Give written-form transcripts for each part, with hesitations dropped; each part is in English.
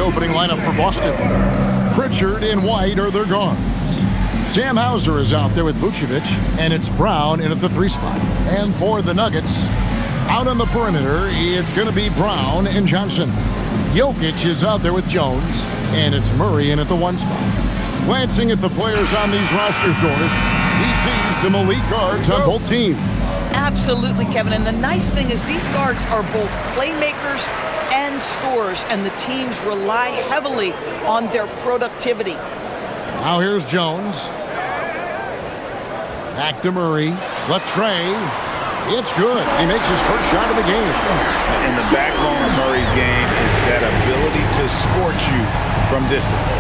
opening lineup for Boston. Pritchard and White are their guards. Sam Hauser is out there with Vucevic, and it's Brown in at the 3 spot. And for the Nuggets, out on the perimeter, it's going to be Brown and Johnson. Jokic is out there with Jones, and it's Murray in at the 1 spot. Glancing at the players on these rosters, Doris, he sees some elite guards on both teams. Absolutely, Kevin. And the nice thing is these guards are both playmakers and scorers, and the teams rely heavily on their productivity. Now here's Jones. Back to Murray. The tray. It's good. He makes his first shot of the game. And the backbone of Murray's game is that ability to scorch you from distance.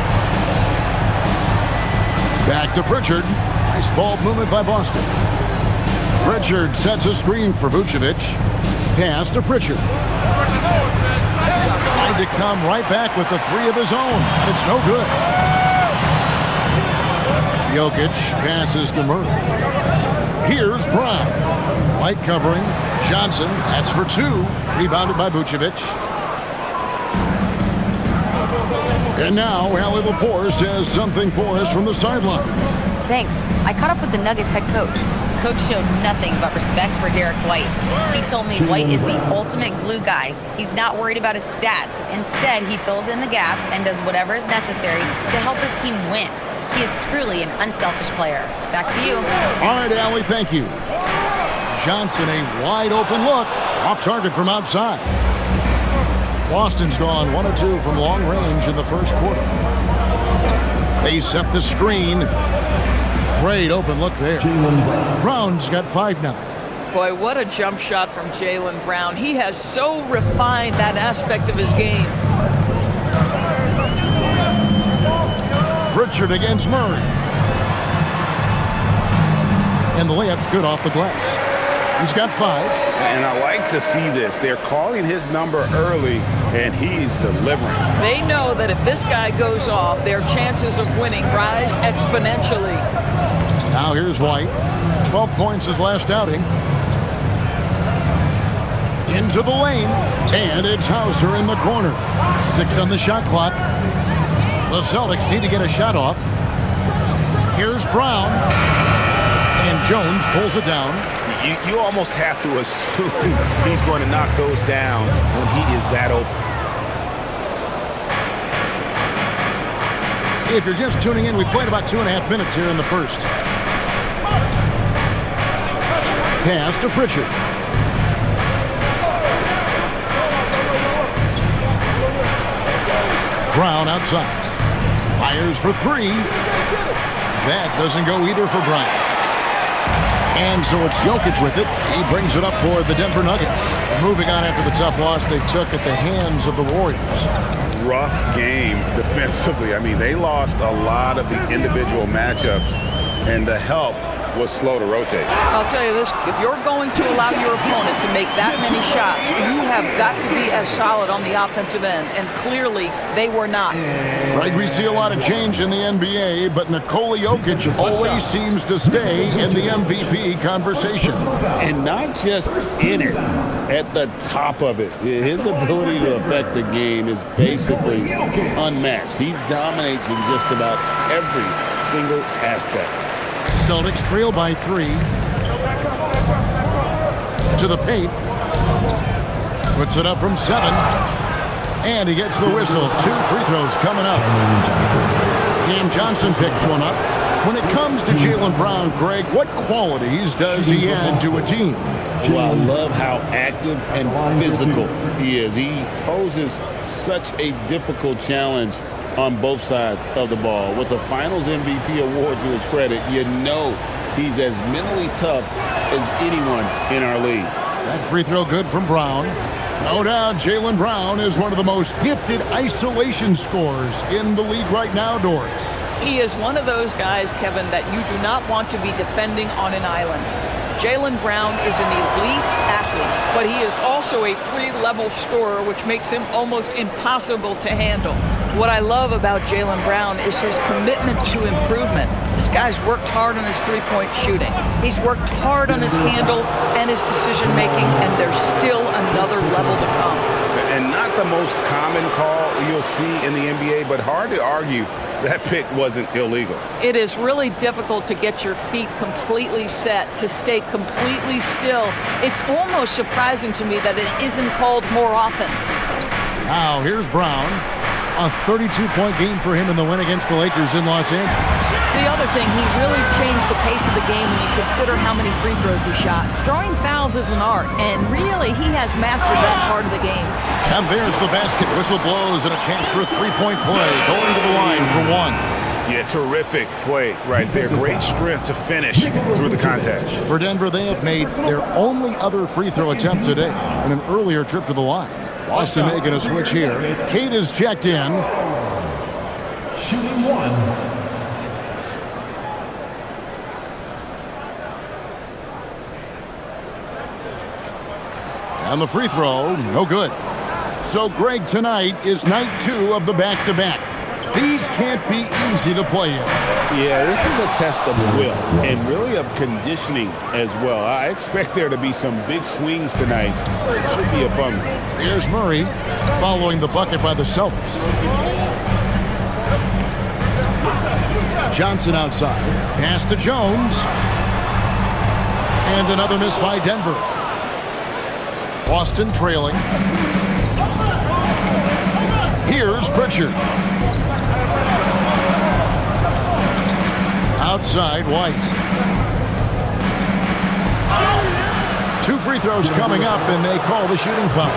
Back to Pritchard. Nice ball movement by Boston. Pritchard sets a screen for Vucevic. Pass to Pritchard. Trying to come right back with the 3 of his own. And it's no good. Jokic passes to Murray. Here's Brown. White covering. Johnson, that's for 2. Rebounded by Vucevic. And now, Allie LaForce has something for us from the sideline. Thanks. I caught up with the Nuggets head coach. Coach showed nothing but respect for Derek White. He told me White is the ultimate glue guy. He's not worried about his stats. Instead, he fills in the gaps and does whatever is necessary to help his team win. He is truly an unselfish player. Back to you. All right, Allie, thank you. Johnson, a wide open look. Off target from outside. Boston's gone 1 of 2 from long range in the first quarter. They set the screen. Great open look there. Brown's got 5 now. Boy, what a jump shot from Jaylen Brown. He has so refined that aspect of his game. Pritchard against Murray. And the layup's good off the glass. He's got 5. And I like to see this. They're calling his number early, and he's delivering. They know that if this guy goes off, their chances of winning rise exponentially. Now here's White. 12 points his last outing. Into the lane. And it's Hauser in the corner. 6 on the shot clock. The Celtics need to get a shot off. Here's Brown. And Jones pulls it down. You almost have to assume he's going to knock those down when he is that open. If you're just tuning in, we played about 2.5 minutes here in the first. Pass to Pritchard. Brown outside. Fires for 3. That doesn't go either for Brown. And so it's Jokic with it. He brings it up for the Denver Nuggets. Moving on after the tough loss they took at the hands of the Warriors. Rough game defensively. I mean, they lost a lot of the individual matchups, and the help was slow to rotate. I'll tell you this, if you're going to allow your opponent to make that many shots, you have got to be as solid on the offensive end, and clearly they were not. Right, we see a lot of change in the NBA, but Nikola Jokic always seems to stay in the MVP conversation. And not just in it, at the top of it. His ability to affect the game is basically unmatched. He dominates in just about every single aspect. Celtics trail by 3. To the paint. Puts it up from 7. And he gets the whistle. 2 free throws coming up. Cam Johnson picks one up. When it comes to Jaylen Brown, Greg, what qualities does he add to a team? Well, I love how active and physical he is. He poses such a difficult challenge on both sides of the ball. With a Finals MVP award to his credit, you know he's as mentally tough as anyone in our league. That free throw good from Brown. No doubt Jaylen Brown is one of the most gifted isolation scorers in the league right now, Doris. He is one of those guys, Kevin, that you do not want to be defending on an island. Jaylen Brown is an elite athlete, but he is also a 3-level scorer, which makes him almost impossible to handle. What I love about Jaylen Brown is his commitment to improvement. This guy's worked hard on his three-point shooting. He's worked hard on his handle and his decision-making, and there's still another level to come. And not the most common call you'll see in the NBA, but hard to argue that pick wasn't illegal. It is really difficult to get your feet completely set, to stay completely still. It's almost surprising to me that it isn't called more often. Now here's Brown. A 32-point game for him in the win against the Lakers in Los Angeles. The other thing, he really changed the pace of the game when you consider how many free throws he shot. Throwing fouls is an art, and really, he has mastered that part of the game. And there's the basket. Whistle blows and a chance for a three-point play. Going to the line for one. Yeah, terrific play right there. Great strength to finish through the contact. For Denver, they have made their only other free throw attempt today in an earlier trip to the line. Boston making a switch here. Kate is checked in. Shooting one. And the free throw, no good. So Greg, tonight is night 2 of the back-to-back. These can't be easy to play in. Yeah, this is a test of will and really of conditioning as well. I expect there to be some big swings tonight. It should be a fun one. Here's Murray following the bucket by the Celtics. Johnson outside. Pass to Jones. And another miss by Denver. Boston trailing. Here's Pritchard. Outside, White. 2 free throws coming up, and they call the shooting foul.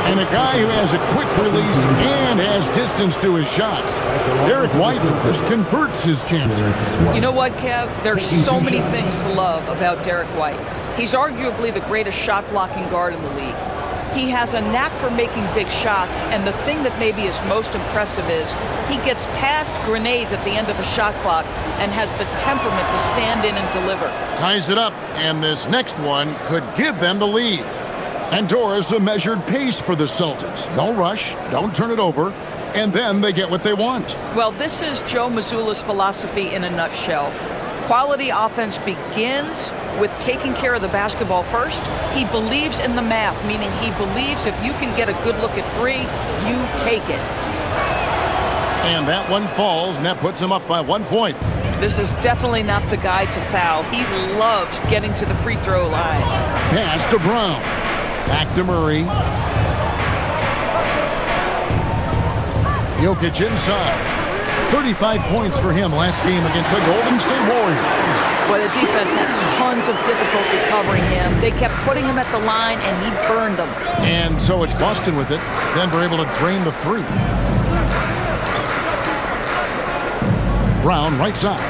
And a guy who has a quick release and has distance to his shots. Derek White just converts his chances. You know what, Kev? There's so many things to love about Derek White. He's arguably the greatest shot-blocking guard in the league. He has a knack for making big shots, and the thing that maybe is most impressive is he gets past grenades at the end of a shot clock and has the temperament to stand in and deliver. Ties it up, and this next one could give them the lead. And Doris, a measured pace for the Celtics. No rush, don't turn it over, and then they get what they want. Well, this is Joe Mazzulla's philosophy in a nutshell. Quality offense begins with taking care of the basketball first. He believes in the math, meaning he believes if you can get a good look at 3, you take it. And that one falls, and that puts him up by 1 point. This is definitely not the guy to foul. He loves getting to the free throw line. Pass to Brown. Back to Murray. Jokic inside. 35 points for him last game against the Golden State Warriors. Well, the defense had tons of difficulty covering him. They kept putting him at the line, and he burned them. And so it's Boston with it. Denver able to drain the 3. Brown, right side.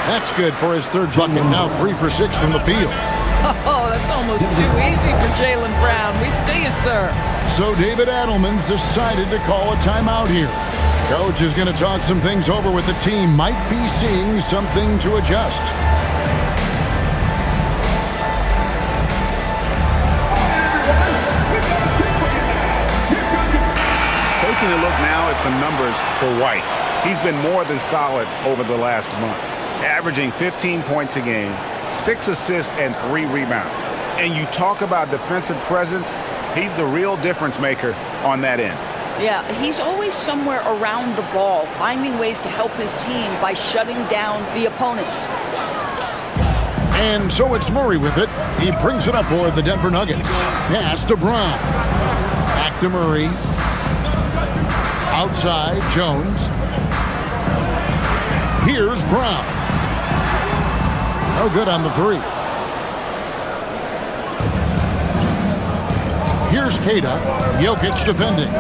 That's good for his 3rd bucket. Now 3 for 6 from the field. Oh, that's almost too easy for Jaylen Brown. We see you, sir. So David Adelman's decided to call a timeout here. Coach is going to talk some things over with the team. Might be seeing something to adjust. Taking a look now at some numbers for White. He's been more than solid over the last month, averaging 15 points a game, 6 assists, and 3 rebounds. And you talk about defensive presence, he's the real difference maker on that end. Yeah, he's always somewhere around the ball, finding ways to help his team by shutting down the opponents. And so it's Murray with it. He brings it up for the Denver Nuggets. Pass to Brown. Back to Murray. Outside, Jones. Here's Brown. No good on the 3. Here's Keita. Jokic defending.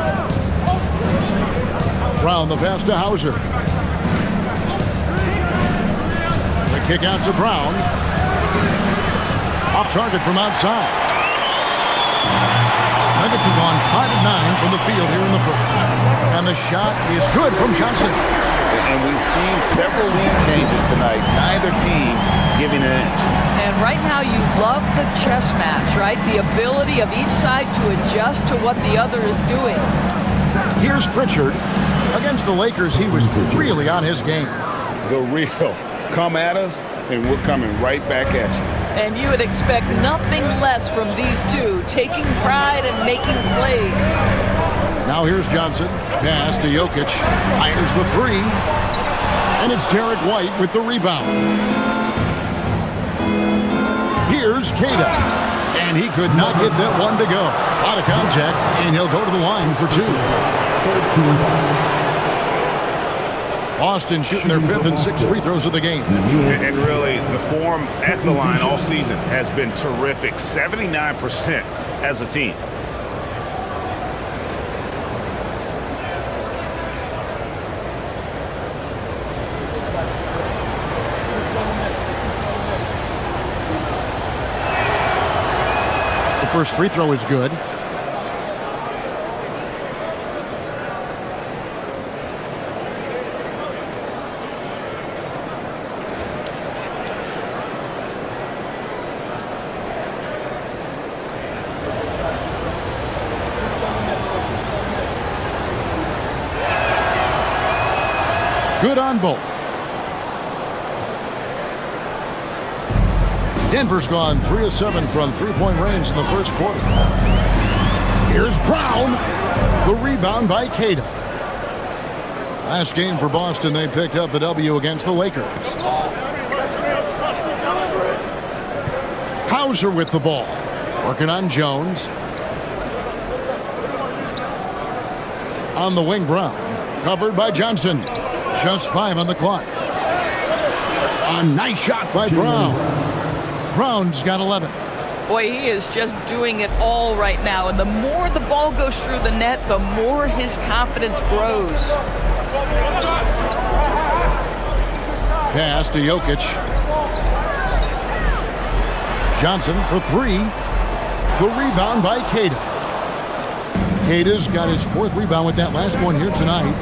Brown the pass to Hauser. The kick out to Brown. Off target from outside. Nuggets have gone 5 of 9 from the field here in the first. And the shot is good from Johnson. And we've seen several lead changes tonight. Neither team giving an inch. And right now you love the chess match, right? The ability of each side to adjust to what the other is doing. Here's Pritchard. Against the Lakers, he was really on his game. The real. Come at us, and we're coming right back at you. And you would expect nothing less from these two, taking pride and making plays. Now here's Johnson. Pass to Jokic. Fires the three. And it's Derek White with the rebound. Here's Cada. And he could not get that one to go. Out of contact, and he'll go to the line for two. Boston shooting their 5th and 6th free throws of the game. And really, the form at the line all season has been terrific. 79% as a team. The first free throw is good. Good on both. Denver's gone 3 of 7 from three-point range in the first quarter. Here's Brown. The rebound by Cada. Last game for Boston, they picked up the W against the Lakers. Hauser with the ball. Working on Jones. On the wing, Brown. Covered by Johnson. Just 5 on the clock. A nice shot by Brown. Brown's got 11. Boy, he is just doing it all right now. And the more the ball goes through the net, the more his confidence grows. Pass to Jokic. Johnson for 3. The rebound by Cada. Cada's got his 4th rebound with that last one here tonight.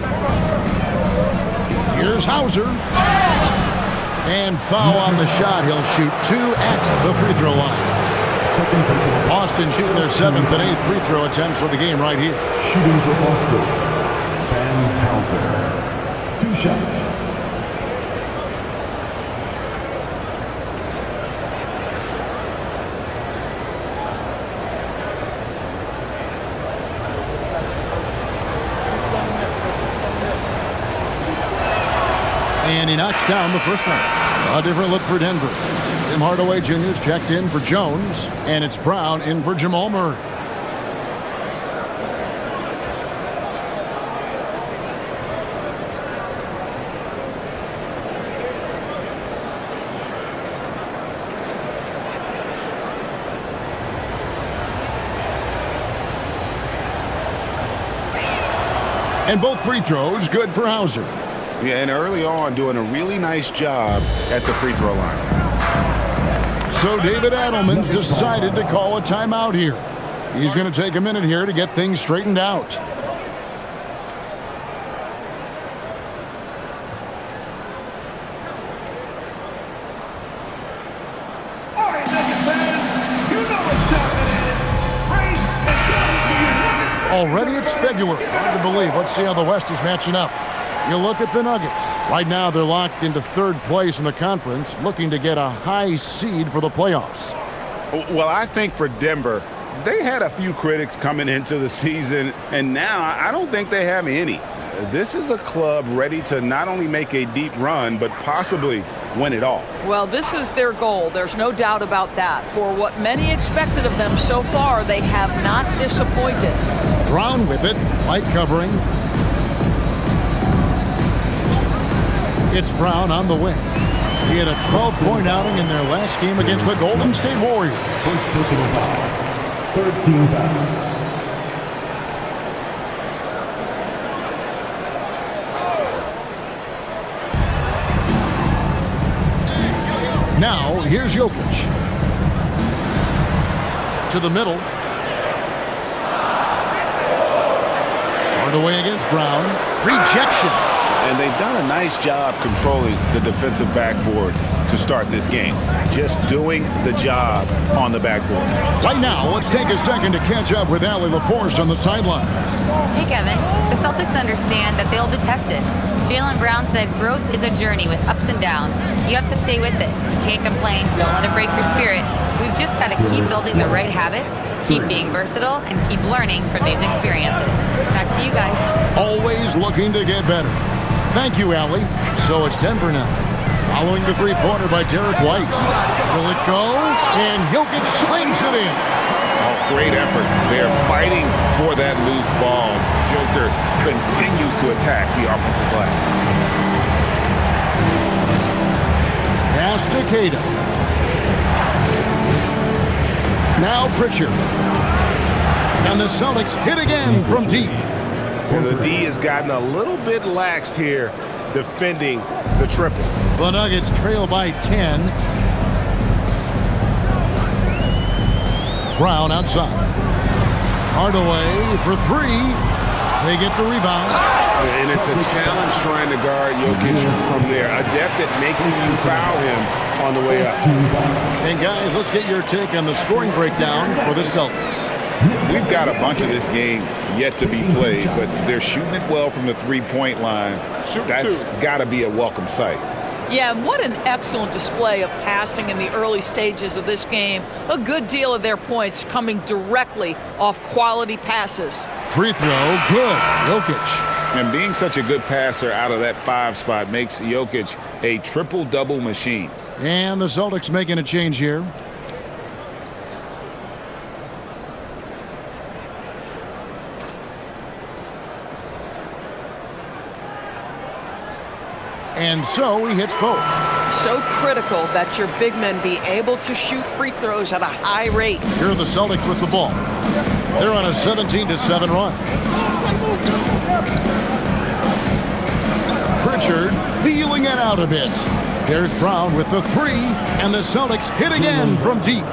Here's Hauser. And foul on the shot. He'll shoot 2 at the free throw line. Boston shooting their 7th and 8th free throw attempts for the game right here. Shooting for Boston, Sam Hauser. 2 shots. And he knocks down the first one. A different look for Denver. Tim Hardaway Jr.'s checked in for Jones. And it's Brown in for Jamal Murray. And both free throws good for Hauser. Yeah, and early on, doing a really nice job at the free throw line. So David Adelman's decided to call a timeout here. He's going to take a minute here to get things straightened out. Already it's February. Hard to believe. Let's see how the West is matching up. You look at the Nuggets. Right now, they're locked into 3rd place in the conference, looking to get a high seed for the playoffs. Well, I think for Denver, they had a few critics coming into the season, and now I don't think they have any. This is a club ready to not only make a deep run, but possibly win it all. Well, this is their goal. There's no doubt about that. For what many expected of them so far, they have not disappointed. Brown with it, light covering. It's Brown on the wing. He had a 12-point outing in their last game against the Golden State Warriors. First personal foul. 13 foul. Now, here's Jokic. To the middle. Hardaway against Brown. Rejection. And they've done a nice job controlling the defensive backboard to start this game. Just doing the job on the backboard. Right now, let's take a second to catch up with Allie LaForce on the sideline. Hey, Kevin. The Celtics understand that they'll be tested. Jaylen Brown said growth is a journey with ups and downs. You have to stay with it. You can't complain. Don't let it break your spirit. We've just got to keep building the right habits, keep being versatile, and keep learning from these experiences. Back to you guys. Always looking to get better. Thank you, Allie. So it's Denver now. Following the three-pointer by Derek White. Will it go? And Jokic slings it in. Oh, great effort. They're fighting for that loose ball. Joker continues to attack the offensive glass. Pass to Cato. Now Pritchard. And the Celtics hit again from deep. And the D has gotten a little bit laxed here defending the triple. The Nuggets trail by 10. Brown outside. Hardaway for three. They get the rebound. And it's a challenge trying to guard Jokic from there. Adept at making you foul him on the way up. And guys, let's get your take on the scoring breakdown for the Celtics. We've got a bunch of this game yet to be played, but they're shooting it well from the three-point line. That's got to be a welcome sight. Yeah, and what an excellent display of passing in the early stages of this game. A good deal of their points coming directly off quality passes. Free throw, good. Jokic. And being such a good passer out of that 5 spot makes Jokic a triple-double machine. And the Celtics making a change here. And so he hits both. So critical that your big men be able to shoot free throws at a high rate. Here are the Celtics with the ball. They're on a 17-7 run. Pritchard feeling it out a bit. There's Brown with the three, and the Celtics hit again from deep.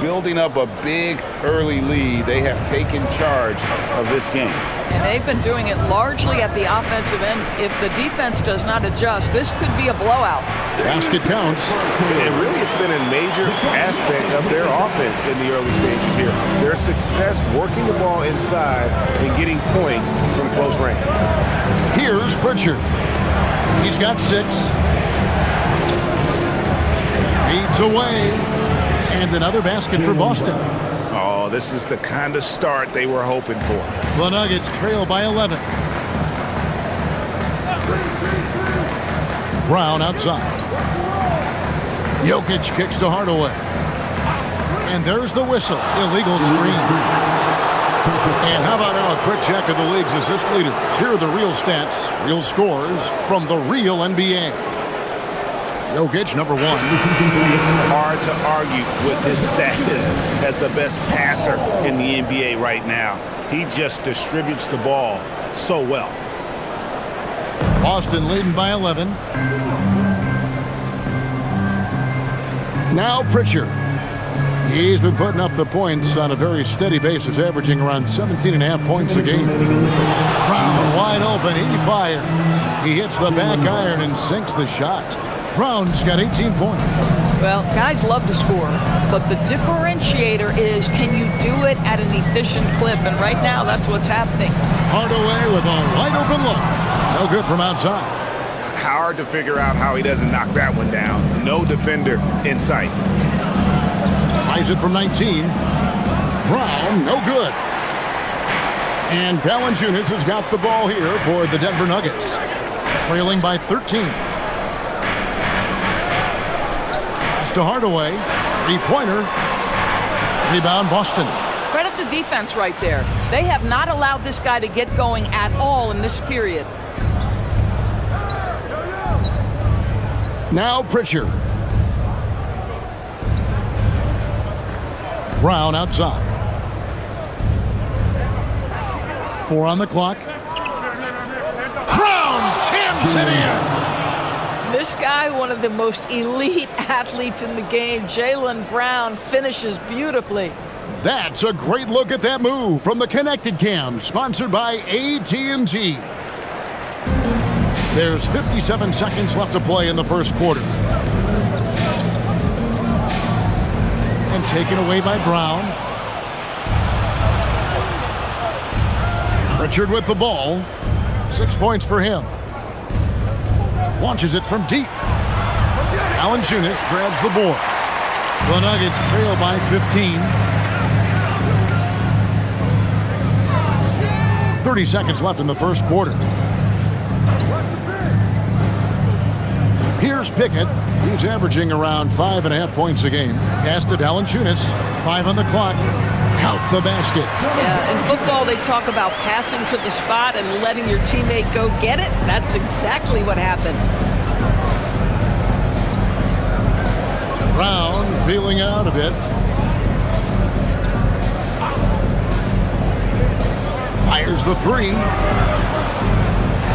Building up a big early lead, they have taken charge of this game. And they've been doing it largely at the offensive end. If the defense does not adjust, this could be a blowout. Basket counts. And really, it's been a major aspect of their offense in the early stages here. Their success working the ball inside and getting points from close range. Here's Pritchard. He's got 6. Feeds away. And another basket for Boston. Oh, this is the kind of start they were hoping for. The Nuggets trail by 11. Brown outside. Jokic kicks to Hardaway. And there's the whistle. Illegal screen. And how about now a quick check of the league's assist leaders. Here are the real stats, real scores from the real NBA. Jokic, number 1. It's hard to argue with his status as the best passer in the NBA right now. He just distributes the ball so well. Boston leading by 11. Now Pritchard. He's been putting up the points on a very steady basis, averaging around 17.5 points a game. Brown wide open. He fires. He hits the back iron and sinks the shot. Brown's got 18 points. Well, guys love to score, but the differentiator is, can you do it at an efficient clip? And right now, that's what's happening. Hardaway with a wide open look. No good from outside. Hard to figure out how he doesn't knock that one down. No defender in sight. Tries it from 19. Brown, no good. And Valanciunas has got the ball here for the Denver Nuggets. Trailing by 13. To Hardaway, three-pointer, rebound Boston. Credit the defense right there. They have not allowed this guy to get going at all in this period. Now Pritchard. Brown outside. 4 on the clock. Brown jams it in. This guy, one of the most elite athletes in the game, Jaylen Brown, finishes beautifully. That's a great look at that move from the Connected Cam, sponsored by AT&T. There's 57 seconds left to play in the first quarter. And taken away by Brown. Pritchard with the ball. 6 points for him. Launches it from deep. Valanciunas grabs the board. The Nuggets trail by 15. 30 seconds left in the first quarter. Here's Pickett. He's averaging around 5.5 points a game. Pass to Valanciunas. 5 on the clock. Count the basket. Yeah, in football, they talk about passing to the spot and letting your teammate go get it. That's exactly what happened. Brown feeling out a bit. Fires the three.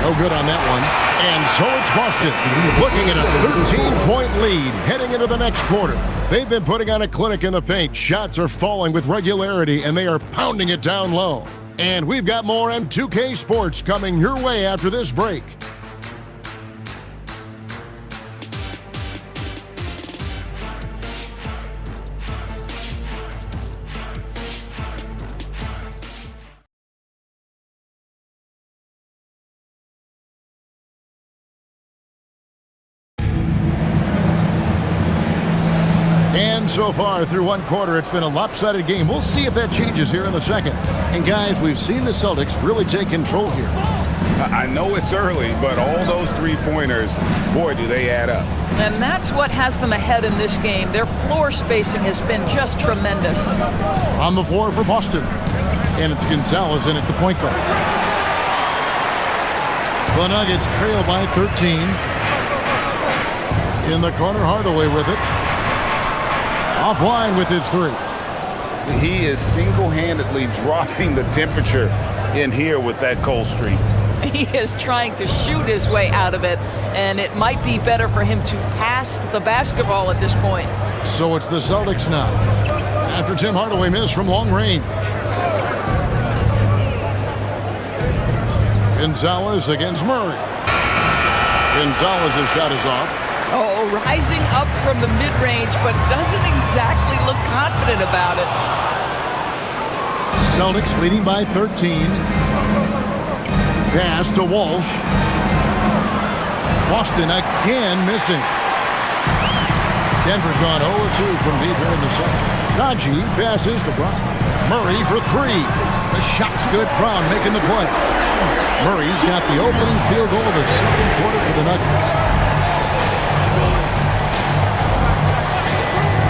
No good on that one. And so it's Boston, looking at a 13-point lead heading into the next quarter. They've been putting on a clinic in the paint. Shots are falling with regularity, and they are pounding it down low. And we've got more M2K Sports coming your way after this break. And so far through one quarter, it's been a lopsided game. We'll see if that changes here in the second. And guys, we've seen the Celtics really take control here. I know it's early, but all those three-pointers, boy, do they add up. And that's what has them ahead in this game. Their floor spacing has been just tremendous. On the floor for Boston. And it's Gonzalez in at the point guard. The Nuggets trail by 13. In the corner, Hardaway with it. Offline with his three. He is single-handedly dropping the temperature in here with that cold streak. He is trying to shoot his way out of it, and it might be better for him to pass the basketball at this point. So it's the Celtics now. After Tim Hardaway missed from long range. Gonzalez against Murray. Gonzalez's shot is off. Oh, rising up from the mid-range, but doesn't exactly look confident about it. Celtics leading by 13. Pass to Walsh. Boston again missing. Denver's gone 0-2 from deep here in the second. Raji passes to Brown. Murray for three. The shot's good. Brown making the play. Murray's got the opening field goal of the second quarter for the Nuggets.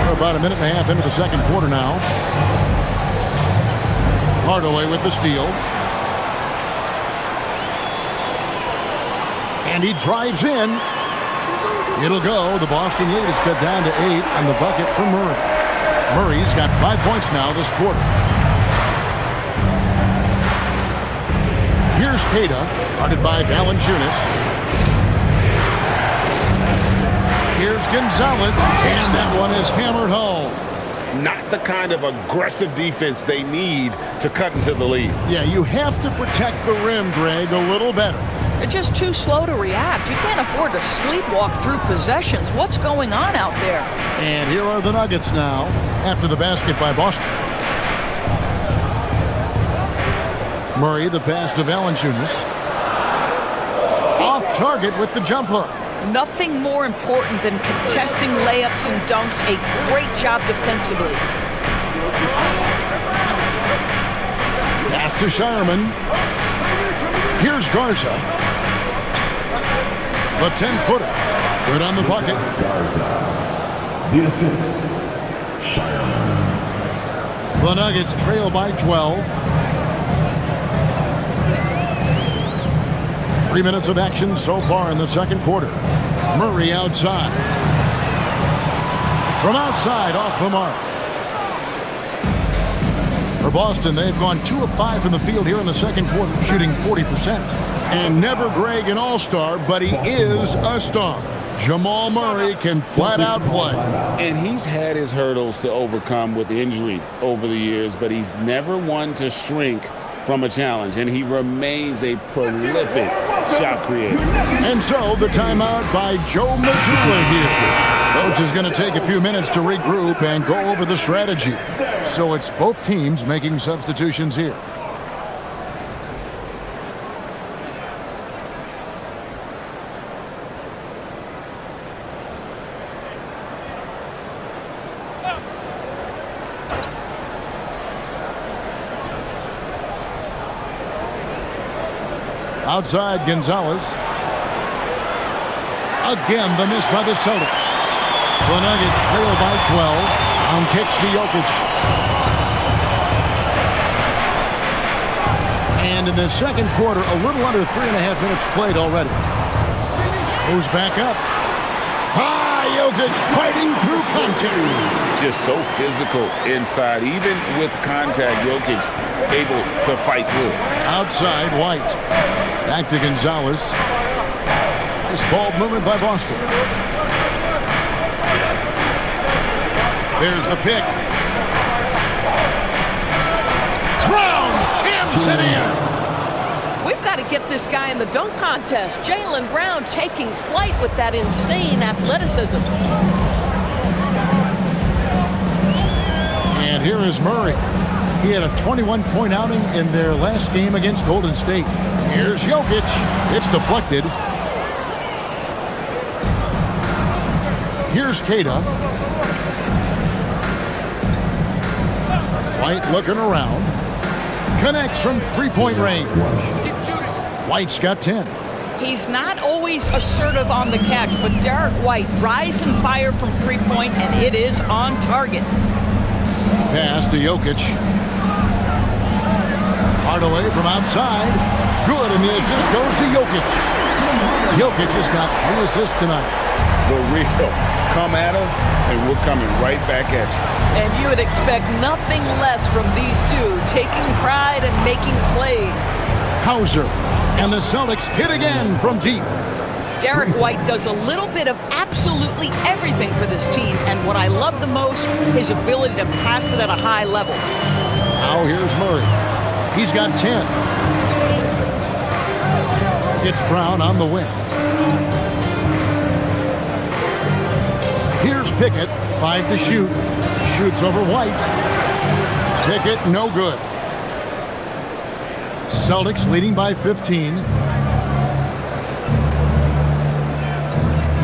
We're about a minute and a half into the second quarter now. Hardaway with the steal. And he drives in. It'll go. The Boston lead is cut down to 8 on the bucket for Murray. Murray's got 5 points now this quarter. Here's Queta, guarded by Valanciunas. Here's Gonzalez, and that one is hammered home. Not the kind of aggressive defense they need to cut into the lead. Yeah, you have to protect the rim, Greg, a little better. They're just too slow to react. You can't afford to sleepwalk through possessions. What's going on out there? And here are the Nuggets now, after the basket by Boston. Murray, the pass to Valanciunas. Off target with the jump hook. Nothing more important than contesting layups and dunks. A great job defensively. Pass to Shireman. Here's Garza. The 10-footer. Good on the bucket. Garza. The assist. Shireman. The Nuggets trail by 12. 3 minutes of action so far in the second quarter. Murray outside. From outside, off the mark. For Boston, they've gone 2 of 5 from the field here in the second quarter, shooting 40%. And never Greg an all-star, but he is a star. Jamal Murray can flat out play. And he's had his hurdles to overcome with injury over the years, but he's never one to shrink from a challenge, and he remains a prolific shot creator. And so the timeout by Joe Mazzulla here. Coach is going to take a few minutes to regroup and go over the strategy. So it's both teams making substitutions here. Outside, Gonzalez. Again, the miss by the Celtics. The Nuggets trail by 12. On kicks to Jokic. And in the second quarter, a little under 3.5 minutes played already. Goes back up. Jokic fighting through contact. Just so physical inside. Even with contact, Jokic able to fight through. Outside, White. Back to Gonzalez. Nice ball movement by Boston. There's the pick. Brown jams it in. We've got to get this guy in the dunk contest. Jaylen Brown taking flight with that insane athleticism. And here is Murray. He had a 21-point outing in their last game against Golden State. Here's Jokic. It's deflected. Here's Keita. White looking around. Connects from three-point range. White's got 10. He's not always assertive on the catch, but Derek White rise and fire from three-point, and it is on target. Pass to Jokic. Hardaway from outside. Good, and the assist goes to Jokic. Jokic has got 3 assists tonight. The real come at us, and we're coming right back at you. And you would expect nothing less from these two, taking pride and making plays. Hauser, and the Celtics hit again from deep. Derek White does a little bit of absolutely everything for this team, and what I love the most, his ability to pass it at a high level. Now here's Murray. He's got 10. It's Brown on the wing. Here's Pickett, 5 to shoot. Shoots over White. Pickett, no good. Celtics leading by 15.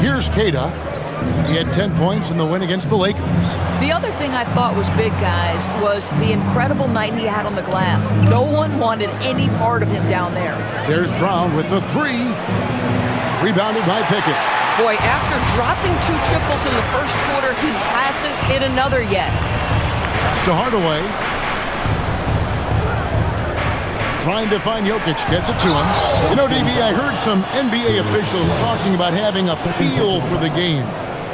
Here's Keita. He had 10 points in the win against the Lakers. The other thing I thought was big, guys, was the incredible night he had on the glass. No one wanted any part of him down there. There's Brown with the 3. Rebounded by Pickett. Boy, after dropping 2 triples in the first quarter, he hasn't hit another yet. Pass to Hardaway. Trying to find Jokic, gets it to him. You know, DB, I heard some NBA officials talking about having a feel for the game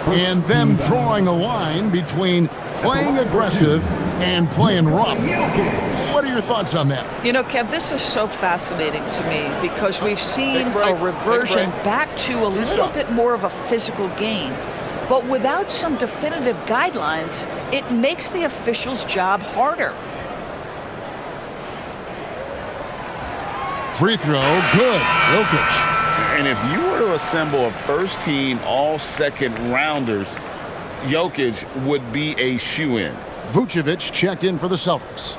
and them drawing a line between playing aggressive and playing rough. What are your thoughts on that? You know, Kev, this is so fascinating to me because we've seen a reversion back to a little bit more of a physical game. But without some definitive guidelines, it makes the officials' job harder. Free throw, good. Jokic. And if you were to assemble a first-team, all-second rounders, Jokic would be a shoo-in. Vucevic checked in for the Celtics.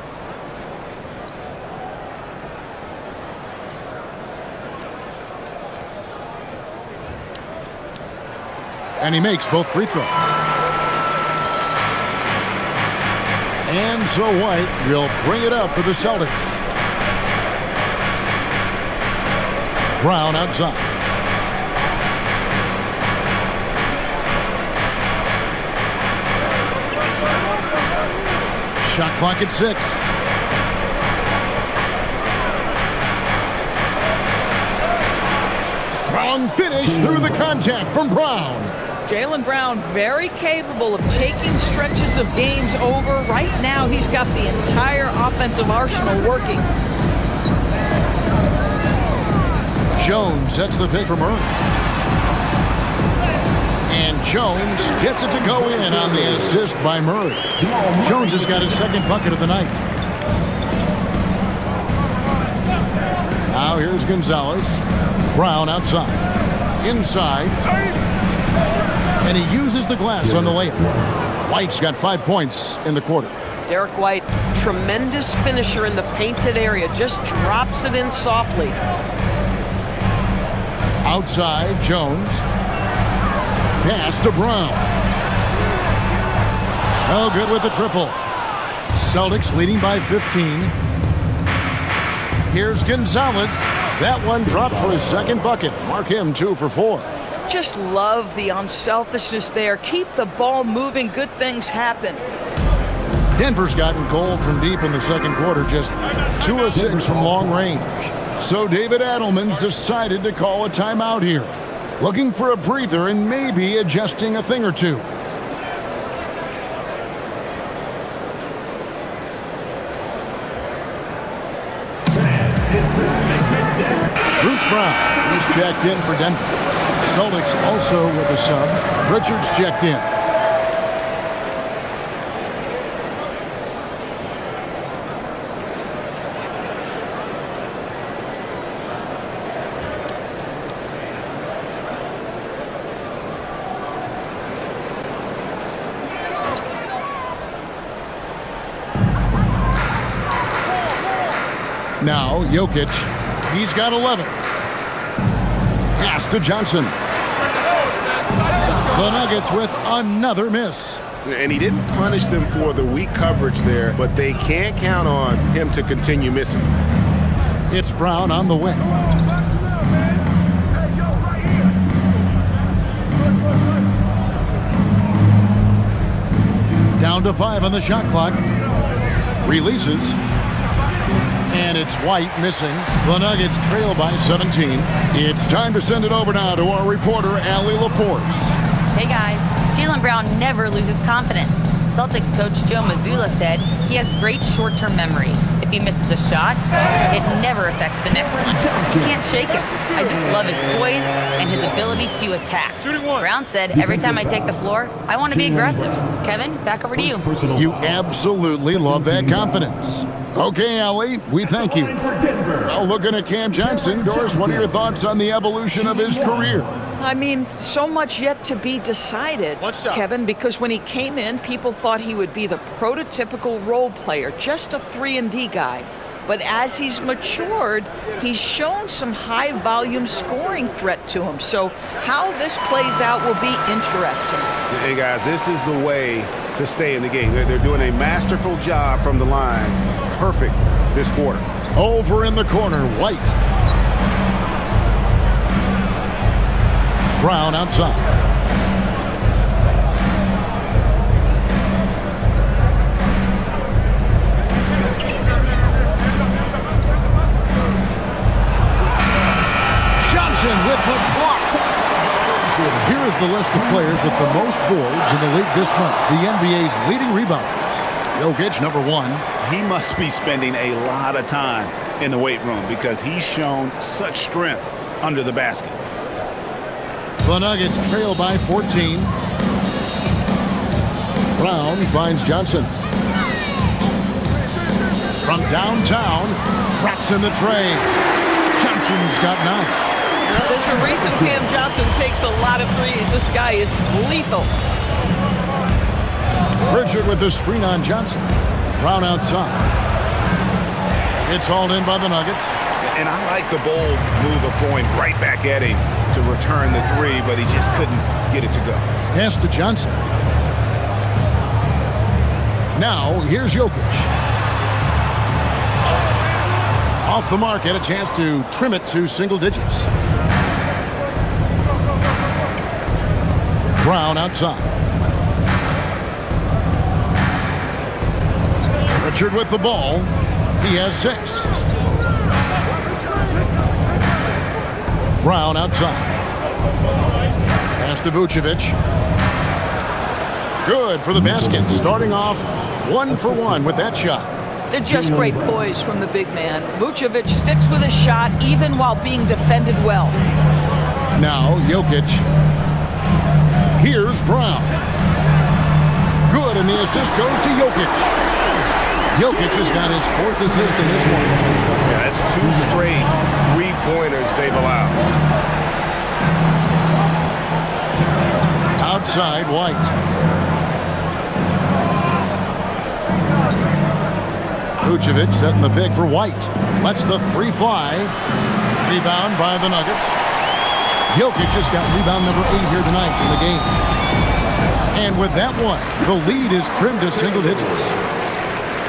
And he makes both free throws. And so White will bring it up for the Celtics. Brown outside. Shot clock at 6. Strong finish through the contact from Brown. Jaylen Brown very capable of taking stretches of games over. Right now, he's got the entire offensive arsenal working. Jones sets the pick for Murray. And Jones gets it to go in on the assist by Murray. Jones has got his second bucket of the night. Now here's Gonzalez. Brown outside. Inside. And he uses the glass on the layup. White's got 5 points in the quarter. Derek White, tremendous finisher in the painted area, just drops it in softly. Outside, Jones. Pass to Brown. No good with the triple. Celtics leading by 15. Here's Gonzalez. That one dropped for his second bucket. Mark him 2 for 4. Just love the unselfishness there. Keep the ball moving. Good things happen. Denver's gotten cold from deep in the second quarter, just 2 of 6 from long range. So David Adelman's decided to call a timeout here, looking for a breather and maybe adjusting a thing or two. Bruce Brown, he's checked in for Denver. Celtics also with a sub. Richards checked in. Now, Jokic, he's got 11. Pass to Johnson. The Nuggets with another miss. And he didn't punish them for the weak coverage there, but they can't count on him to continue missing. It's Brown on the wing. Down to 5 on the shot clock. Releases. And it's White missing. The Nuggets trail by 17. It's time to send it over now to our reporter, Allie LaForce. Hey guys, Jaylen Brown never loses confidence. Celtics coach Joe Mazzulla said he has great short-term memory. If he misses a shot, it never affects the next one. You can't shake him. I just love his poise and his ability to attack. Brown said, every time I take the floor, I want to be aggressive. Kevin, back over to you. You absolutely love that confidence. Okay, Allie, we thank you. Well, looking at Cam Johnson, Doris, what are your thoughts on the evolution of his career? I mean, so much yet to be decided, Kevin, because when he came in, people thought he would be the prototypical role player, just a 3-and-D guy. But as he's matured, he's shown some high-volume scoring threat to him. So how this plays out will be interesting. Hey, guys, this is the way to stay in the game. They're doing a masterful job from the line. Perfect this quarter. Over in the corner, White. Brown outside. Johnson with the block. Here is the list of players with the most boards in the league this month. The NBA's leading rebounders. Jokic, number 1. He must be spending a lot of time in the weight room because he's shown such strength under the basket. The Nuggets trail by 14. Brown finds Johnson. From downtown, traps in the tray. Johnson's got 9. There's a reason Cam Johnson takes a lot of threes. This guy is lethal. Richard with the screen on Johnson. Brown outside. It's hauled in by the Nuggets. And I like the bold move of going right back at him to return the 3, but he just couldn't get it to go. Pass to Johnson. Now, here's Jokic. Off the mark, had a chance to trim it to single digits. Brown outside. Richard with the ball. He has 6. Brown outside. Pass to Vucevic. Good for the basket. Starting off 1 for 1 with that shot. They're just great poise from the big man. Vucevic sticks with his shot even while being defended well. Now Jokic. Here's Brown. Good, and the assist goes to Jokic. Jokic has got his 4th assist in this one. Yeah, that's 2 straight 3-pointers they've allowed. Outside, White. Vucevic setting the pick for White. Lets the 3 fly. Rebound by the Nuggets. Jokic just got rebound number 8 here tonight in the game. And with that one, the lead is trimmed to single digits.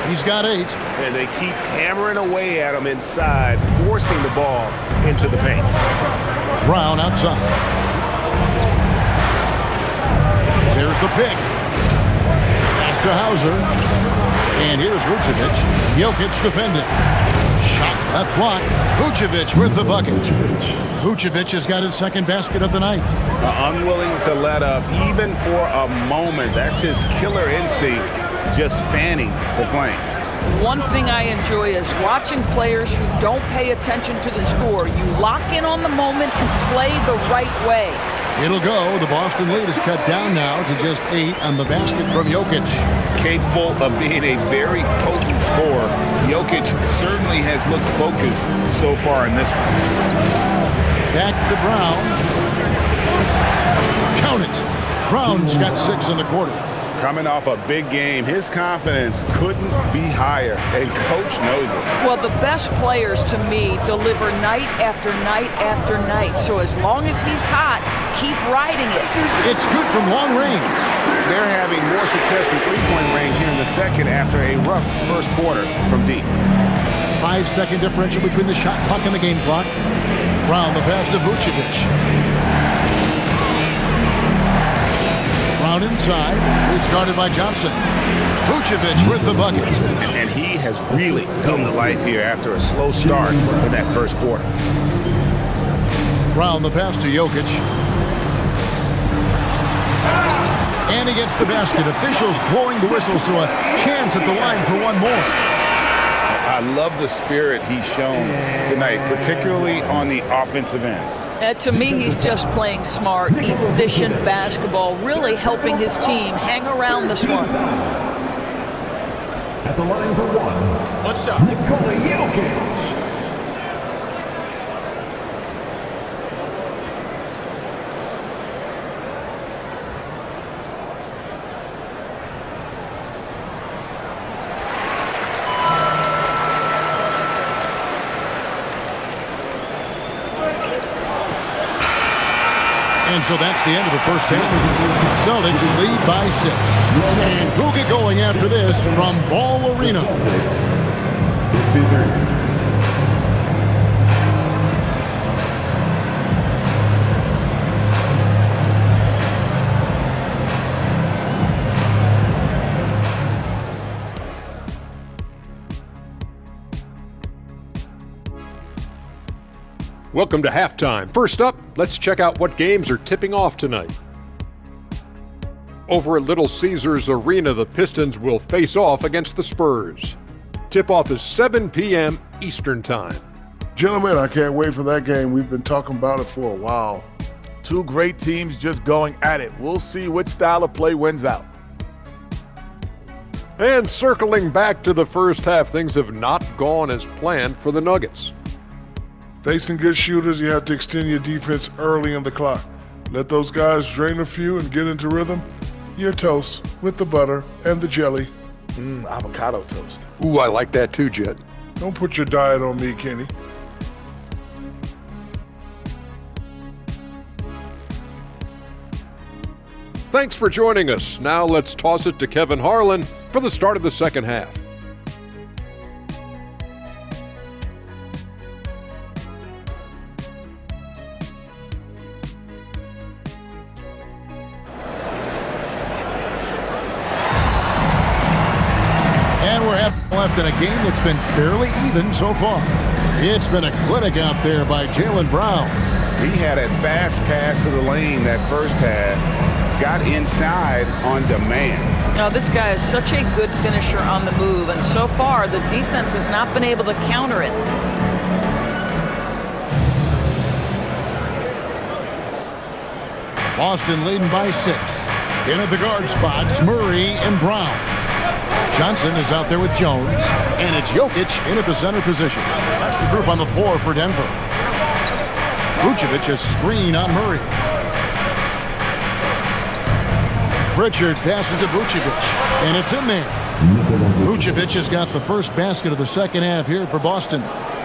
He's got 8. And they keep hammering away at him inside, forcing the ball into the paint. Brown outside. There's the pick. Pass to Hauser. And here's Vucevic. Jokic defending. Shot left block. Vucevic with the bucket. Vucevic has got his second basket of the night. Unwilling to let up even for a moment. That's his killer instinct, just fanning the flames. One thing I enjoy is watching players who don't pay attention to the score. You lock in on the moment and play the right way. It'll go. The Boston lead is cut down now to just 8 on the basket from Jokic. Capable of being a very potent scorer, Jokic certainly has looked focused so far in this one. Back to Brown. Count it. Brown's got 6 in the quarter. Coming off a big game, his confidence couldn't be higher, and Coach knows it. Well, the best players, to me, deliver night after night after night. So as long as he's hot, keep riding it. It's good from long range. They're having more success from three-point range here in the second after a rough first quarter from deep. 5-second differential between the shot clock and the game clock. Brown the pass to Vucevic. Brown inside. He's guarded by Johnson. Vucevic with the bucket. And he has really come to life here after a slow start in that first quarter. Brown the pass to Jokic. And he gets the basket. Officials blowing the whistle, so a chance at the line for one more. I love the spirit he's shown tonight, particularly on the offensive end. To me, he's just playing smart, efficient basketball, really helping his team hang around this one. At the line for one. What's up? Nikola Jokic. And so that's the end of the first half. Celtics lead by 6. And who'll get going after this from Ball Arena? 63. Welcome to halftime. First up, let's check out what games are tipping off tonight. Over at Little Caesars Arena, the Pistons will face off against the Spurs. Tip-off is 7 p.m. Eastern Time. Gentlemen, I can't wait for that game. We've been talking about it for a while. Two great teams just going at it. We'll see which style of play wins out. And circling back to the first half, things have not gone as planned for the Nuggets. Facing good shooters, you have to extend your defense early in the clock. Let those guys drain a few and get into rhythm. You're toast with the butter and the jelly. Avocado toast. Ooh, I like that too, Jet. Don't put your diet on me, Kenny. Thanks for joining us. Now let's toss it to Kevin Harlan for the start of the second half. Left in a game that's been fairly even so far. It's been a clinic out there by Jaylen Brown. He had a fast pass to the lane that first half, got inside on demand. Now, this guy is such a good finisher on the move, and so far the defense has not been able to counter it. Boston leading by 6. In at the guard spots, Murray and Brown. Johnson is out there with Jones, and it's Jokic in at the center position. That's the group on the floor for Denver. Vucevic a screen on Murray. Pritchard passes to Vucevic, and it's in there. Vucevic has got the first basket of the second half here for Boston.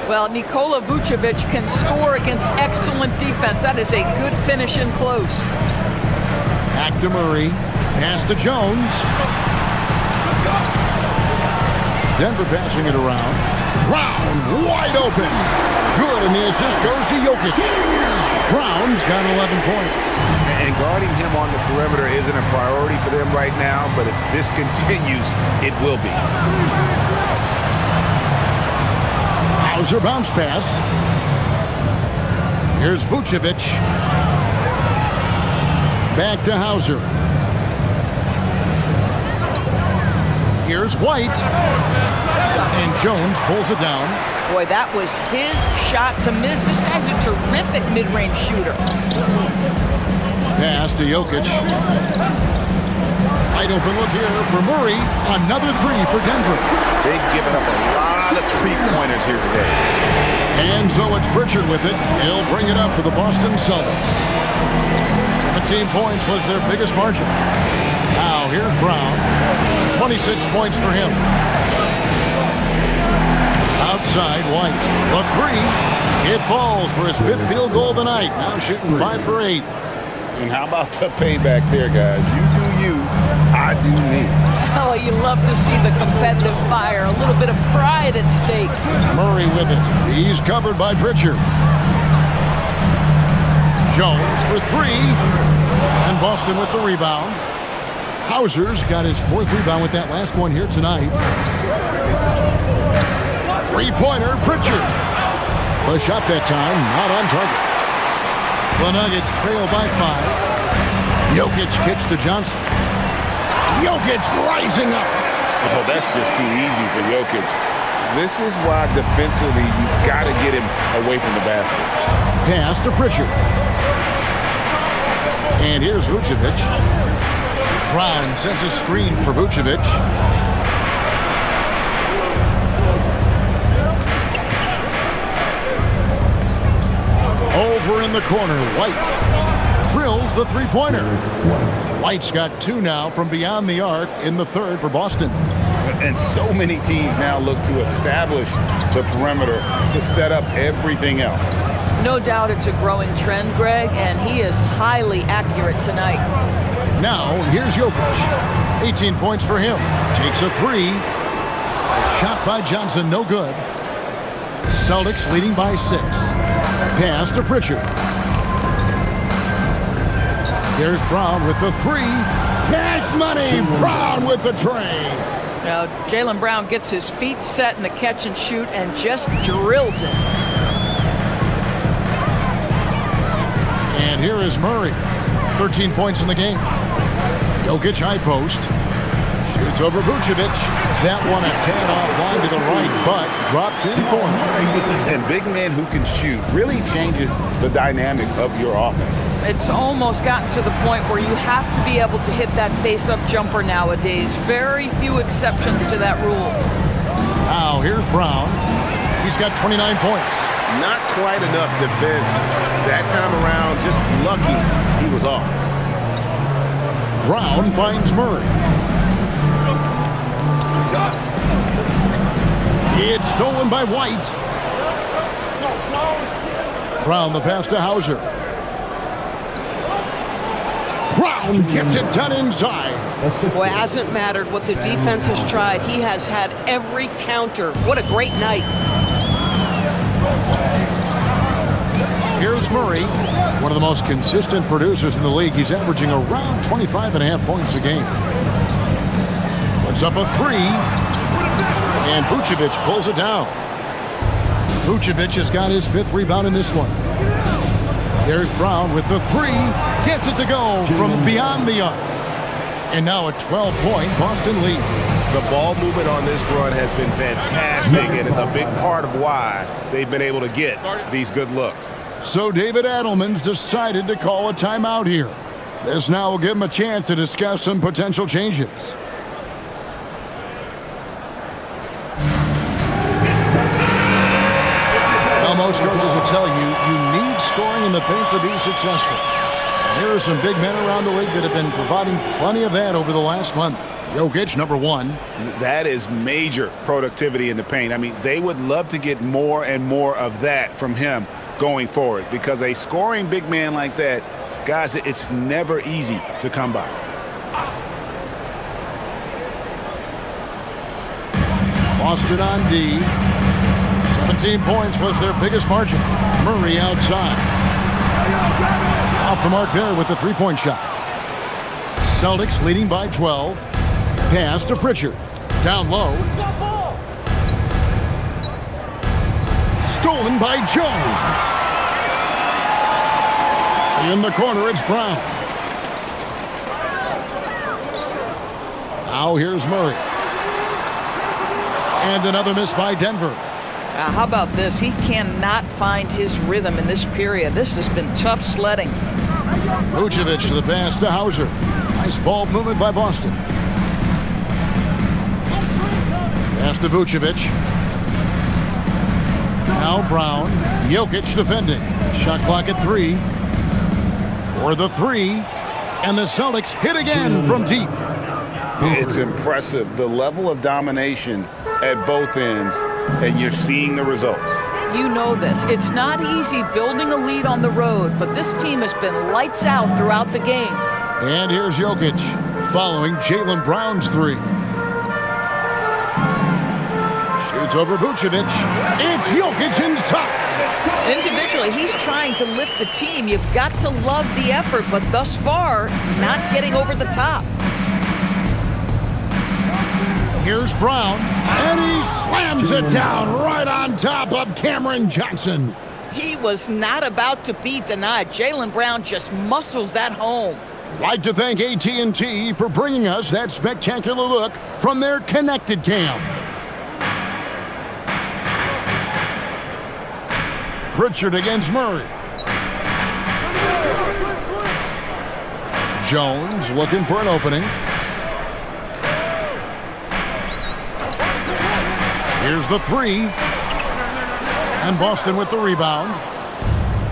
Well, Nikola Vucevic can score against excellent defense. That is a good finish in close. Back to Murray, pass to Jones. Denver passing it around. Brown wide open. Good, and the assist goes to Jokic. Brown's got 11 points. And guarding him on the perimeter isn't a priority for them right now, but if this continues, it will be. Hauser bounce pass. Here's Vucevic. Back to Hauser. Here's White. And Jones pulls it down. Boy, that was his shot to miss. This guy's a terrific mid-range shooter. Pass to Jokic. Wide open look here for Murray. Another three for Denver. They've given up a lot of three-pointers here today. And so it's Pritchard with it. He'll bring it up for the Boston Celtics. 17 points was their biggest margin. Now here's Brown. 26 points for him. Outside, White. The three. It falls for his 5th field goal of the night. Now shooting 5 for 8. And how about the payback there, guys? You do you, I do me. Oh, you love to see the competitive fire. A little bit of pride at stake. Murray with it. He's covered by Pritchard. Jones for 3. And Boston with the rebound. Hauser's got his 4th rebound with that last one here tonight. Three-pointer, Pritchard. The shot that time, not on target. The Nuggets trail by 5. Jokic kicks to Johnson. Jokic rising up. Oh, that's just too easy for Jokic. This is why defensively you've got to get him away from the basket. Pass to Pritchard. And here's Vucevic. Brown sends a screen for Vucevic. Over in the corner, White drills the three-pointer. White's got 2 now from beyond the arc in the 3rd for Boston. And so many teams now look to establish the perimeter to set up everything else. No doubt it's a growing trend, Greg, and he is highly accurate tonight. Now, here's Jokic. 18 points for him. Takes a 3. Shot by Johnson, no good. Celtics leading by 6. Pass to Pritchard. There's Brown with the 3. Cash money. Brown with the tray. Now, Jaylen Brown gets his feet set in the catch and shoot and just drills it. And here is Murray. 13 points in the game. Jokic high post. Shoots over Vucevic. That one a tad offline to the right, but drops in for him. And big men who can shoot really changes the dynamic of your offense. It's almost gotten to the point where you have to be able to hit that face-up jumper nowadays. Very few exceptions to that rule. Now, here's Brown. He's got 29 points. Not quite enough defense. That time around, just lucky he was off. Brown finds Murray. It's stolen by White. Brown the pass to Hauser. Brown gets it done inside. Boy, it hasn't mattered what the defense has tried. He has had every counter. What a great night. Here's Murray, one of the most consistent producers in the league. He's averaging around 25.5 points a game. Puts up a 3. And Vucevic pulls it down. Vucevic has got his 5th rebound in this one. There's Brown with the 3. Gets it to go from beyond the arc. And now a 12-point Boston lead. The ball movement on this run has been fantastic, and it's a big part of why they've been able to get these good looks. So David Adelman's decided to call a timeout here. This now will give him a chance to discuss some potential changes. Well, most coaches will tell you need scoring in the paint to be successful. Here are some big men around the league that have been providing plenty of that over the last month. Jokic, number 1. That is major productivity in the paint. I mean, they would love to get more and more of that from him going forward, because a scoring big man like that, guys, it's never easy to come by. Boston on D. 17 points was their biggest margin. Murray outside. Off the mark there with the three-point shot. Celtics leading by 12. Pass to Pritchard. Down low. Stolen by Jones. In the corner, it's Brown. Now here's Murray. And another miss by Denver. How about this? He cannot find his rhythm in this period. This has been tough sledding. Vucevic to the pass to Hauser. Nice ball movement by Boston. Pass to Vucevic. Now Brown. Jokic defending. Shot clock at 3. For the 3. And the Celtics hit again from deep. It's impressive, the level of domination at both ends, and you're seeing the results. You know this. It's not easy building a lead on the road, but this team has been lights out throughout the game. And here's Jokic following Jaylen Brown's 3. Shoots over Vucevic. It's Jokic inside. Individually, he's trying to lift the team. You've got to love the effort, but thus far, not getting over the top. Here's Brown, and he slams it down right on top of Cameron Johnson. He was not about to be denied. Jaylen Brown just muscles that home. Like to thank AT&T for bringing us that spectacular look from their Connected Cam. Pritchard against Murray. Jones looking for an opening. Here's the 3. And Boston with the rebound.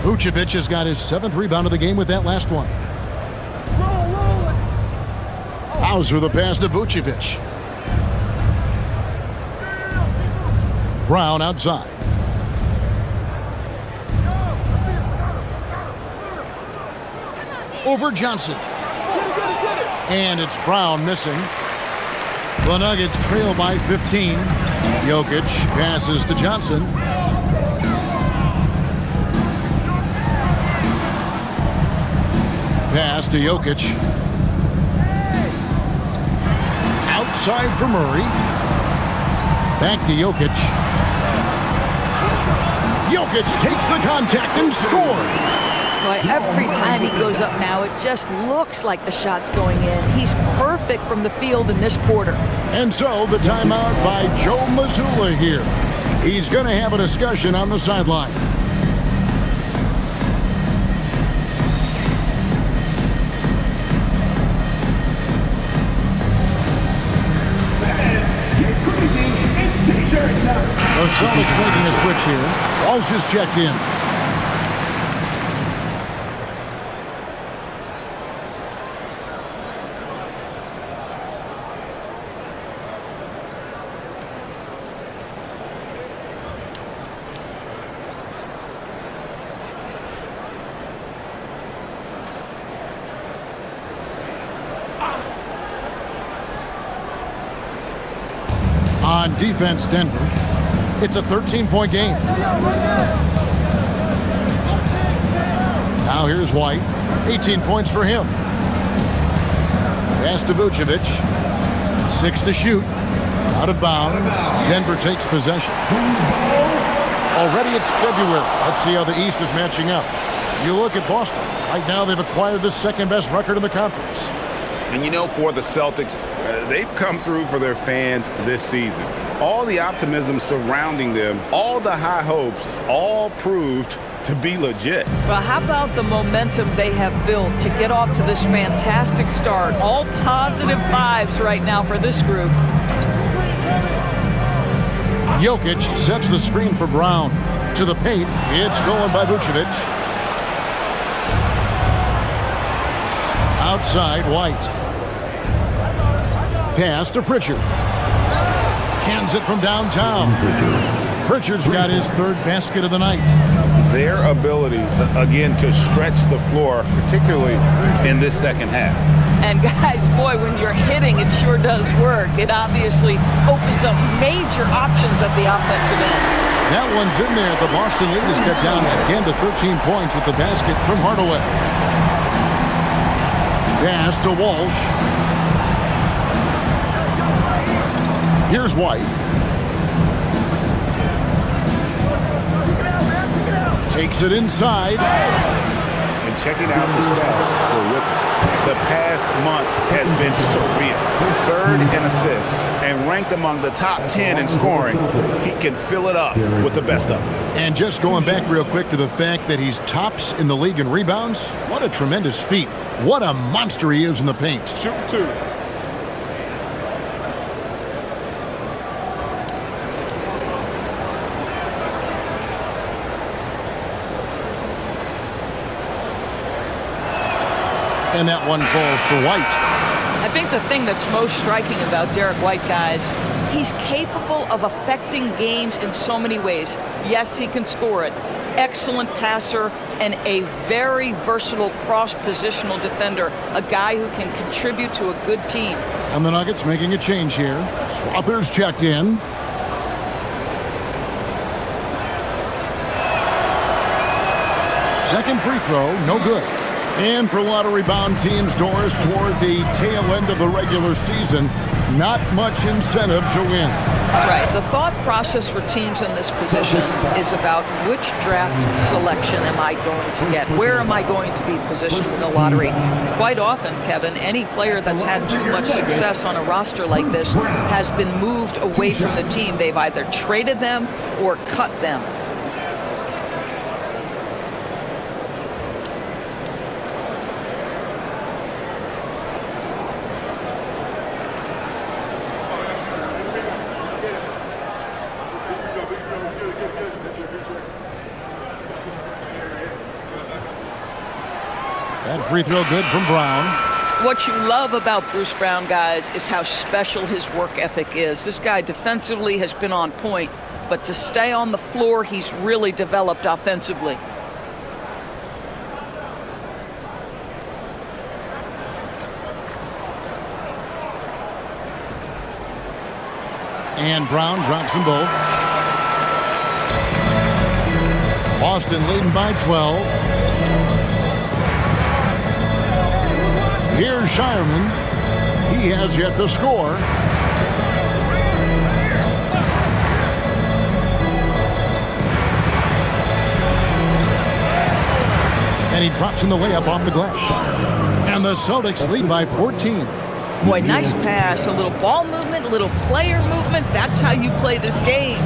Vucevic has got his 7th rebound of the game with that last one. Hauser the pass to Vucevic. Brown outside. Over Johnson. And it's Brown missing. The Nuggets trail by 15. Jokic passes to Johnson. Pass to Jokic. Outside for Murray. Back to Jokic. Jokic takes the contact and scores. Boy, every time he goes up now, it just looks like the shot's going in. He's perfect from the field in this quarter. And so the timeout by Joe Mazzulla here. He's going to have a discussion on the sideline. The Celtics making a switch here. Walsh is checked in. On defense, Denver. It's a 13-point game. Now here's White. 18 points for him. Pass to Vucevic. 6 to shoot. Out of bounds. Denver takes possession. Already it's February. Let's see how the East is matching up. You look at Boston. Right now they've acquired the second-best record in the conference. And you know, for the Celtics, they've come through for their fans this season. All the optimism surrounding them, all the high hopes, all proved to be legit. Well, how about the momentum they have built to get off to this fantastic start? All positive vibes right now for this group. Jokic sets the screen for Brown. To the paint, it's stolen by Vucevic. Outside, White. Pass to Pritchard. Cans it from downtown. Pritchard's got his 3rd basket of the night. Their ability, again, to stretch the floor, particularly in this second half. And guys, boy, when you're hitting, it sure does work. It obviously opens up major options at the offensive end. That one's in there. The Boston lead is cut down again to 13 points with the basket from Hardaway. Pass to Walsh. Here's White. Takes it inside. And checking out the stats for rookie. The past month has been surreal. Third in assists and ranked among the top 10 in scoring. He can fill it up with the best of them. And just going back real quick to the fact that he's tops in the league in rebounds, what a tremendous feat. What a monster he is in the paint. Shoot 2. And that one falls for White. I think the thing that's most striking about Derek White, guys, he's capable of affecting games in so many ways. Yes, he can score it. Excellent passer and a very versatile cross-positional defender, a guy who can contribute to a good team. And the Nuggets making a change here. Strother's checked in. Second free throw, no good. And for lottery-bound teams, Doris, toward the tail end of the regular season, not much incentive to win. Right. The thought process for teams in this position is about which draft selection am I going to get? Where am I going to be positioned in the lottery? Quite often, Kevin, any player that's had too much success on a roster like this has been moved away from the team. They've either traded them or cut them. That free throw good from Brown. What you love about Bruce Brown, guys, is how special his work ethic is. This guy defensively has been on point, but to stay on the floor, he's really developed offensively. And Brown drops them both. Boston leading by 12. Here's Shireman. He has yet to score. And he drops in the layup off the glass. And the Celtics lead by 14. Boy, nice pass. A little ball movement, a little player movement. That's how you play this game.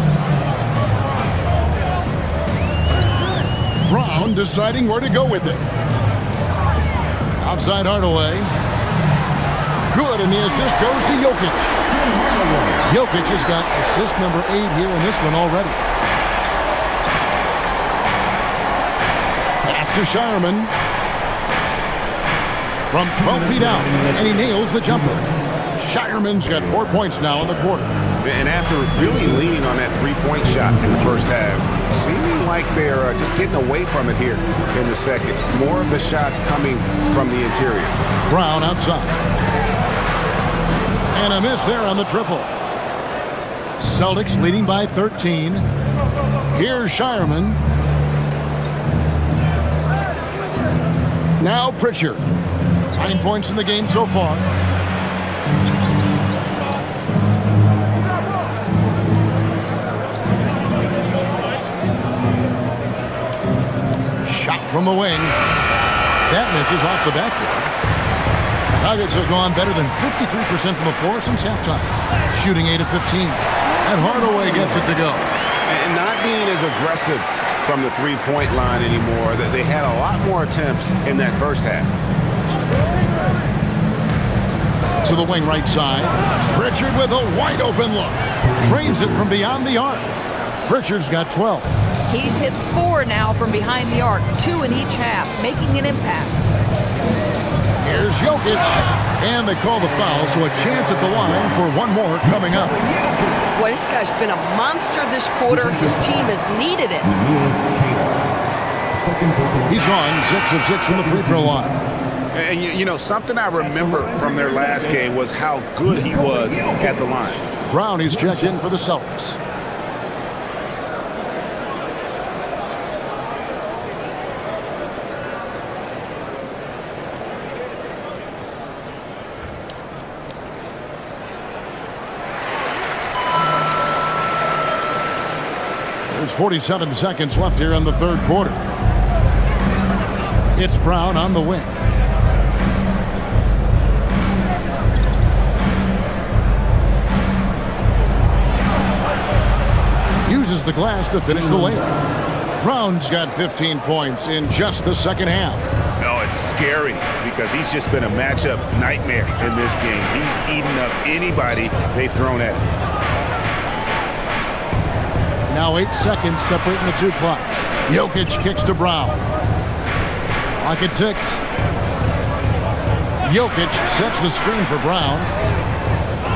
Brown deciding where to go with it. Outside Hardaway. Good, and the assist goes to Jokic. Jokic has got assist number 8 here in this one already. Pass to Shireman. From 12 feet out, and he nails the jumper. Shireman's got 4 points now in the quarter. And after really leaning on that three-point shot in the first half, seeming like they're just getting away from it here in the second. More of the shots coming from the interior. Brown outside. And a miss there on the triple. Celtics leading by 13. Here's Shireman. Now Pritchard. 9 points in the game so far. Shot from the wing. That misses off the backboard. Nuggets have gone better than 53% from the floor since halftime. Shooting 8 of 15. And Hardaway gets it to go. And not being as aggressive from the three-point line anymore. They had a lot more attempts in that first half. To the wing right side. Pritchard with a wide open look. Drains it from beyond the arc. Pritchard's got 12. He's hit 4 now from behind the arc, 2 in each half, making an impact. Here's Jokic. And they call the foul, so a chance at the line for one more coming up. Boy, this guy's been a monster this quarter. His team has needed it. He's gone 6 of 6 from the free throw line. And you know, something I remember from their last game was how good he was at the line. Brown, he's checked in for the Celtics. There's 47 seconds left here in the third quarter. It's Brown on the wing. Uses the glass to finish the layup. Brown's got 15 points in just the second half. No, it's scary because he's just been a matchup nightmare in this game. He's eaten up anybody they've thrown at him. Now 8 seconds separating the two clocks. Jokic kicks to Brown. Clock at 6. Jokic sets the screen for Brown.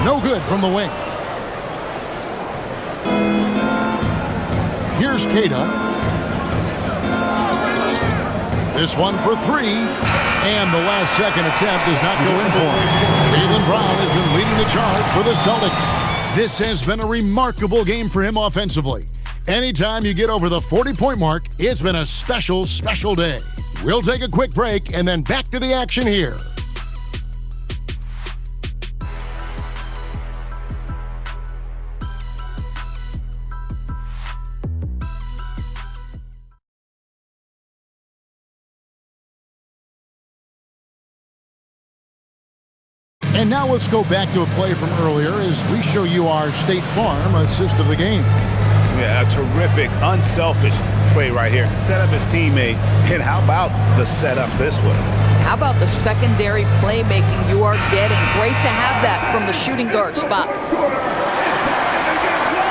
No good from the wing. Here's Keita. This one for 3. And the last second attempt does not go in for him. Jaylen Brown has been leading the charge for the Celtics. This has been a remarkable game for him offensively. Anytime you get over the 40-point mark, it's been a special, special day. We'll take a quick break and then back to the action here. And now let's go back to a play from earlier as we show you our State Farm assist of the game. Yeah, a terrific, unselfish play right here. Set up his teammate. And how about the setup this was? How about the secondary playmaking you are getting? Great to have that from the shooting guard spot.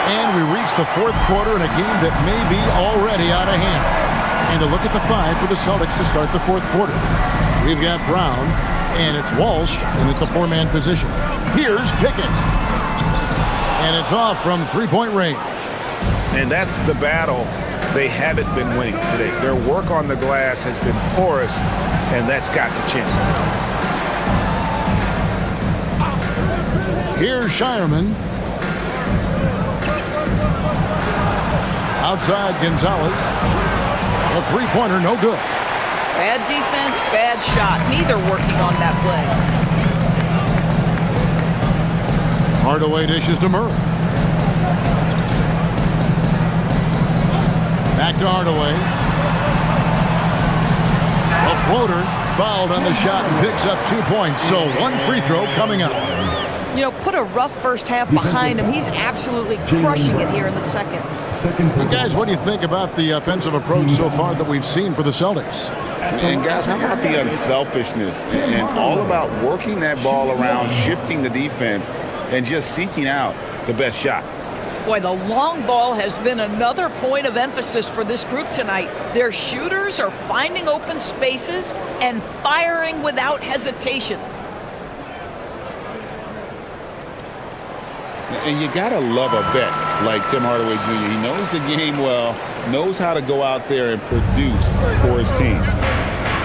And we reach the fourth quarter in a game that may be already out of hand. And a look at the 5 for the Celtics to start the fourth quarter. We've got Brown, and it's Walsh in at the 4-man position. Here's Pickett. And it's off from three-point range. And that's the battle they haven't been winning today. Their work on the glass has been porous, and that's got to change. Here's Shireman. Outside Gonzalez. A three-pointer, no good. Bad defense, bad shot. Neither working on that play. Hardaway dishes to Murray. Back to Hardaway. A floater fouled on the shot and picks up 2 points. So one free throw coming up. You know, put a rough first half behind him. He's absolutely crushing it here in the second. Well, guys, what do you think about the offensive approach so far that we've seen for the Celtics? And guys, how about the unselfishness and all about working that ball around, shifting the defense, and just seeking out the best shot? Boy, the long ball has been another point of emphasis for this group tonight. Their shooters are finding open spaces and firing without hesitation. And you got to love a vet like Tim Hardaway Jr. He knows the game well, knows how to go out there and produce for his team.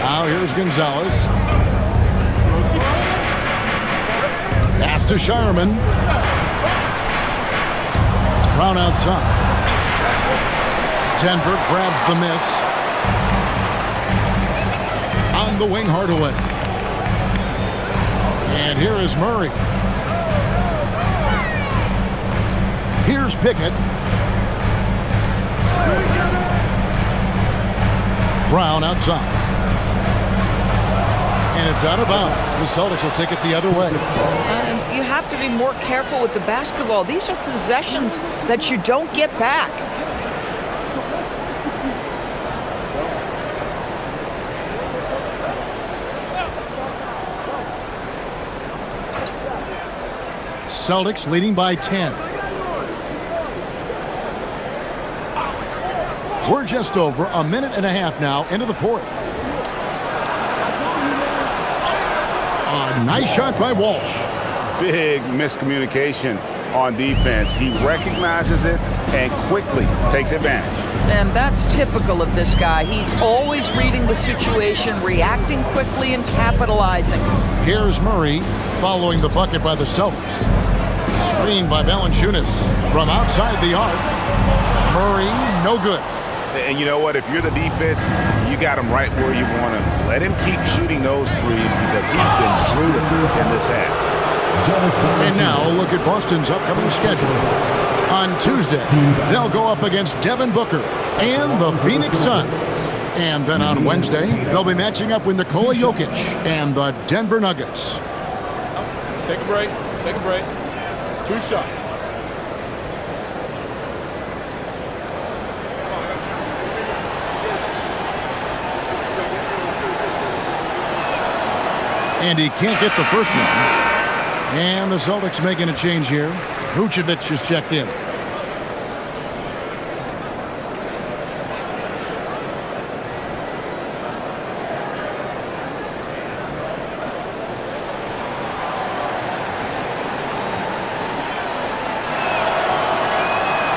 Now here's Gonzalez. Pass to Shireman. Brown outside. Denver grabs the miss. On the wing, Hardaway. And here is Murray. Here's Pickett. Brown outside. And it's out of bounds. The Celtics will take it the other way. And you have to be more careful with the basketball. These are possessions that you don't get back. Celtics leading by 10. We're just over a minute and a half now into the fourth. A nice shot by Walsh. Big miscommunication on defense. He recognizes it and quickly takes advantage. And that's typical of this guy. He's always reading the situation, reacting quickly and capitalizing. Here's Murray following the bucket by the Celtics. Screen by Valanciunas from outside the arc. Murray, no good. And you know what? If you're the defense, you got him right where you want him. Let him keep shooting those threes because he's been brutal in this half. And now look at Boston's upcoming schedule. On Tuesday, they'll go up against Devin Booker and the Phoenix Suns. And then on Wednesday, they'll be matching up with Nikola Jokic and the Denver Nuggets. Take a break. Take a break. 2 shots. And he can't get the first one. And the Celtics making a change here. Vucevic is checked in.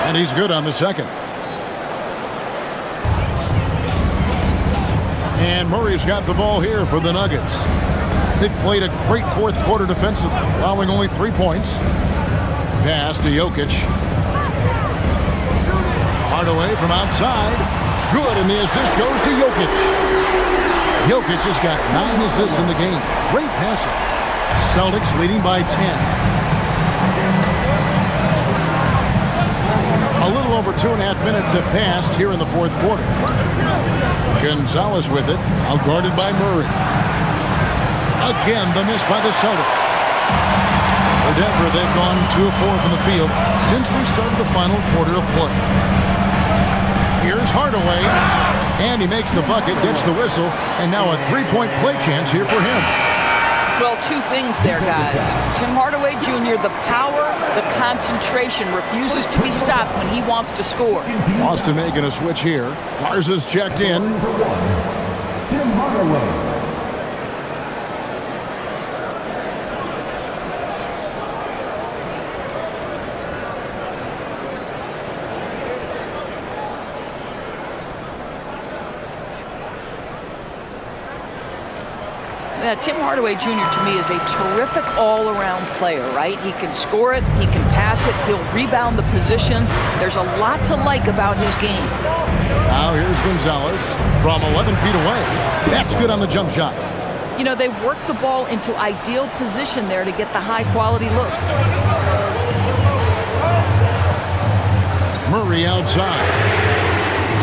And he's good on the second. And Murray's got the ball here for the Nuggets. They've played a great fourth quarter defensively, allowing only 3 points. Pass to Jokic. Hardaway from outside. Good, and the assist goes to Jokic. Jokic has got 9 assists in the game. Great passing. Celtics leading by 10. A little over 2.5 minutes have passed here in the fourth quarter. Gonzalez with it, outguarded by Murray. Again, the miss by the Celtics. For Denver, they've gone 2 of 4 from the field since we started the final quarter of play. Here's Hardaway, and he makes the bucket, gets the whistle, and now a 3-point play chance here for him. Well, 2 things there, guys. Tim Hardaway Jr., the power, the concentration, refuses to be stopped when he wants to score. Boston making a switch here. Garza's checked in. Tim Hardaway. Tim Hardaway Jr. to me is a terrific all-around player, right? He can score it, he can pass it, he'll rebound the position. There's a lot to like about his game. Now here's Gonzalez from 11 feet away. That's good on the jump shot. You know, they work the ball into ideal position there to get the high-quality look. Murray outside.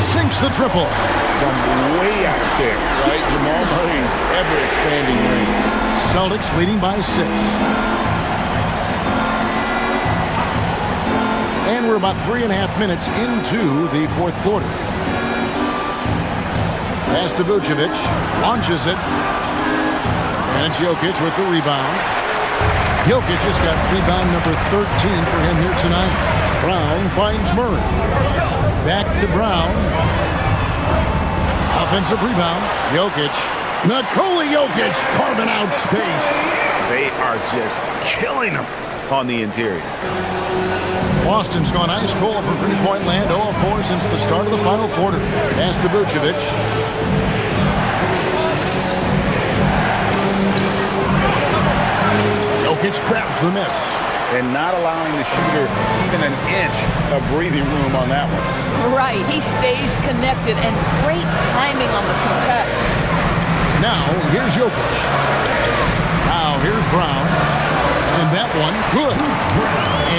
Sinks the triple. From way out there, right? Jamal Murray's ever-expanding range. Celtics leading by 6. And we're about 3.5 minutes into the fourth quarter. Pass to Vucevic. Launches it. And it's Jokic with the rebound. Jokic just got rebound number 13 for him here tonight. Brown finds Murray. Back to Brown. Offensive rebound. Jokic. Nikola Jokic carving out space. They are just killing them on the interior. Boston's gone ice cold from three-point land. 0 of 4 since the start of the final quarter. Pass to Vucevic. Jokic grabs the miss. And not allowing the shooter even an inch of breathing room on that one. Right, he stays connected, and great timing on the contest. Now, here's Jokic. Now, here's Brown. And that one, good.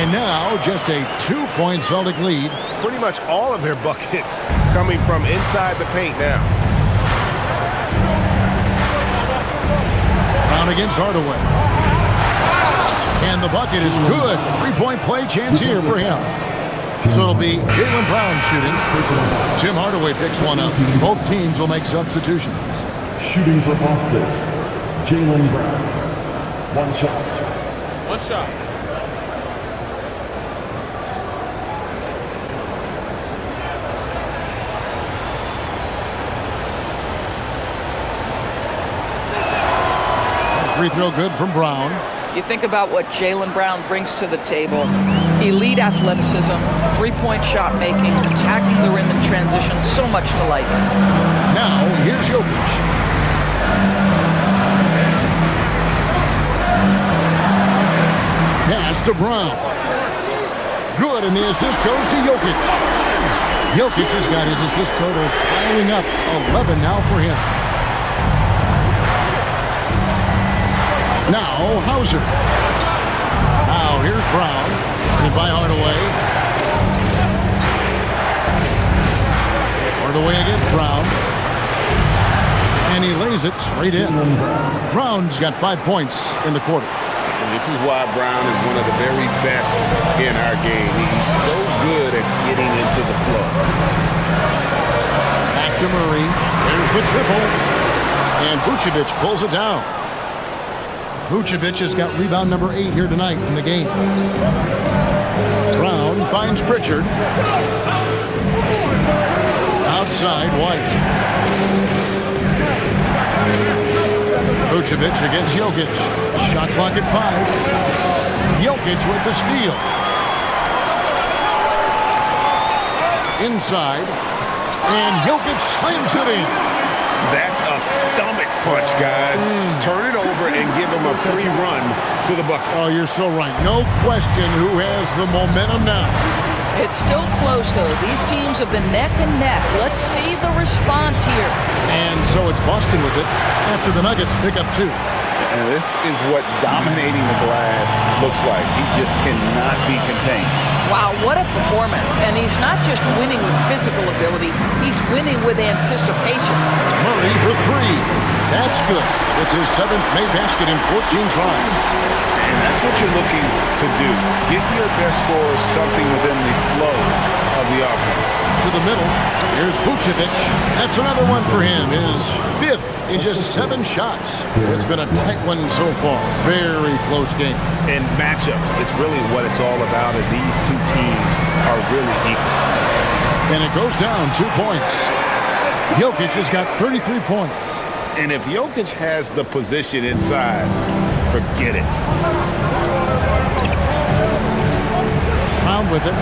And now, just a 2-point Celtic lead. Pretty much all of their buckets coming from inside the paint now. Brown against Hardaway. And the bucket is good. 3-point play chance here for him. So it'll be Jaylen Brown shooting. Tim Hardaway picks one up. Both teams will make substitutions. Shooting for Boston, Jaylen Brown. 1 shot. 1 shot. Free throw good from Brown. You think about what Jaylen Brown brings to the table. Elite athleticism, three-point shot making, attacking the rim in transition, so much to like. Now, here's Jokic. Pass to Brown. Good, and the assist goes to Jokic. Jokic has got his assist totals piling up, 11 now for him. Now, Hauser. Now, here's Brown. And by Hardaway. Hardaway against Brown. And he lays it straight in. Brown's got 5 points in the quarter. And this is why Brown is one of the very best in our game. He's so good at getting into the flow. Back to Murray. There's the triple. And Vucevic pulls it down. Vucevic has got rebound number 8 here tonight in the game. Brown finds Pritchard. Outside, White. Vucevic against Jokic. Shot clock at 5. Jokic with the steal. Inside. And Jokic slams it in. That's a stomach punch, guys. Turn it over and give him a free run to the bucket. Oh, you're so right. No question who has the momentum now. It's still close, though. These teams have been neck and neck. Let's see the response here. And so it's Boston with it after the Nuggets pick up 2. And this is what dominating the glass looks like. He just cannot be contained. Wow, what a performance. And he's not just winning with physical ability, he's winning with anticipation. Murray for 3. That's good. It's his 7th made basket in 14 tries. And that's what you're looking to do. Give your best scorers something within the flow of the offense. To the middle, here's Vucevic. That's another one for him. His 5th in just 7 shots. It's been a tight one so far. Very close game. In matchups, it's really what it's all about, and these two teams are really equal. And it goes down 2 points. Jokic has got 33 points. And if Jokic has the position inside, forget it. Brown with it.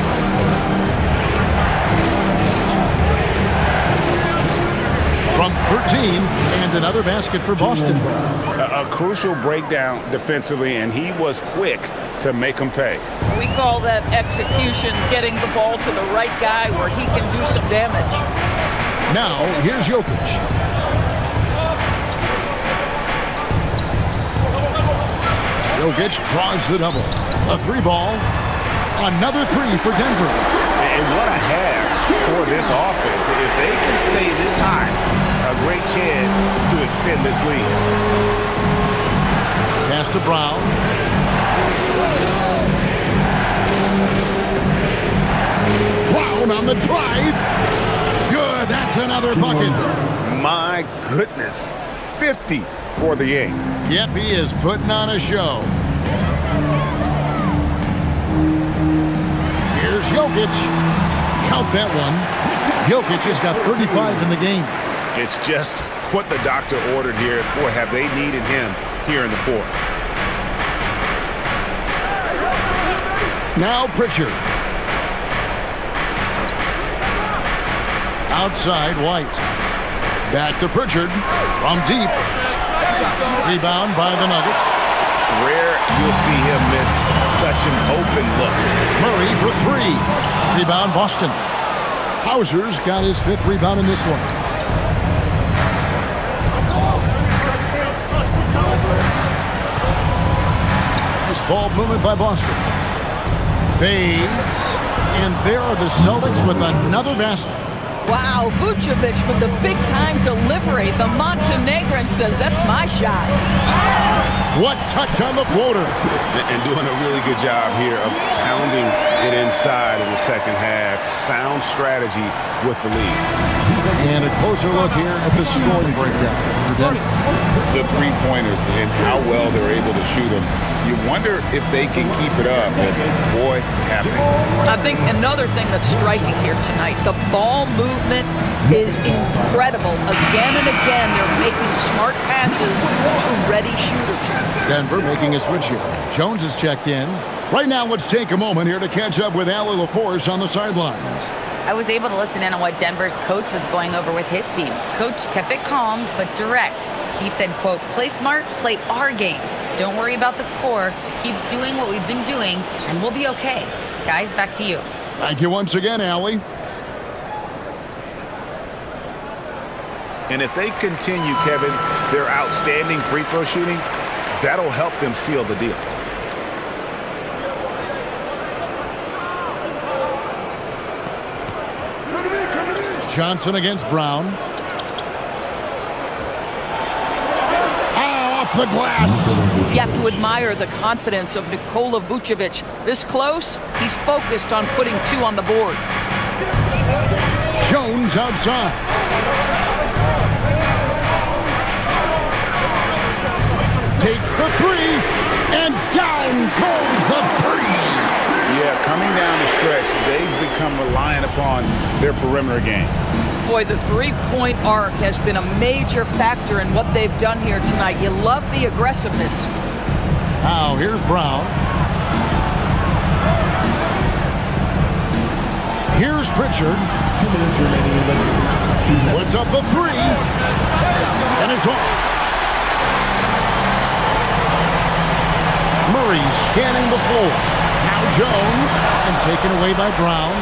From 13, and another basket for Boston. A crucial breakdown defensively, and he was quick to make them pay. We call that execution, getting the ball to the right guy where he can do some damage. Now, here's Jokic. Jokic draws the double. A 3 ball. Another 3 for Denver. And what a half for this offense. If they can stay this high, a great chance to extend this lead. Pass to Brown. Brown on the drive. Good. That's another bucket. My goodness. 50 for the 8. Yep, he is putting on a show. Here's Jokic. Count that one. Jokic has got 35 in the game. It's just what the doctor ordered here. Boy, have they needed him here in the 4th. Now Pritchard. Outside, White. Back to Pritchard from deep. Rebound by the Nuggets. Rare you'll see him miss such an open look. Murray for 3. Rebound Boston. Hauser's got his 5th rebound in this one. Nice ball movement by Boston. Fades. And there are the Celtics with another basket. Wow, Vucevic with the big-time delivery. The Montenegrin says, that's my shot. What touch on the floater. And doing a really good job here of pounding it inside in the second half. Sound strategy with the lead. And a closer look here at the scoring breakdown for Denver. The 3-pointers and how well they're able to shoot them. You wonder if they can keep it up. And boy, happening. I think another thing that's striking here tonight, the ball movement is incredible. Again and again, they're making smart passes to ready shooters. Denver making a switch here. Jones is checked in. Right now, let's take a moment here to catch up with Allie LaForce on the sidelines. I was able to listen in on what Denver's coach was going over with his team. Coach kept it calm but direct. He said, quote, play smart, play our game. Don't worry about the score. Keep doing what we've been doing, and we'll be okay. Guys, back to you. Thank you once again, Allie. And if they continue, Kevin, their outstanding free throw shooting, that'll help them seal the deal. Johnson against Brown. Off the glass. You have to admire the confidence of Nikola Vucevic. This close, he's focused on putting 2 on the board. Jones outside. Takes the 3, and down goes the 3. Yeah, coming down the stretch, they've become reliant upon their perimeter game. Boy, the three-point arc has been a major factor in what they've done here tonight. You love the aggressiveness. Now, here's Brown. Here's Pritchard. 2 minutes remaining. Puts up the 3, and it's off. Murray scanning the floor. Now Jones, and taken away by Brown.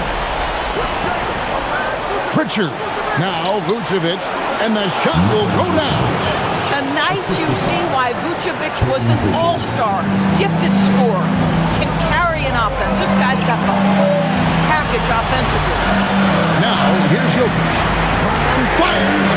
Pritchard, now Vucevic, and the shot will go down. Tonight you see why Vucevic was an all-star, gifted scorer, can carry an offense. This guy's got the whole package offensively. Now here's Jokic. Fires.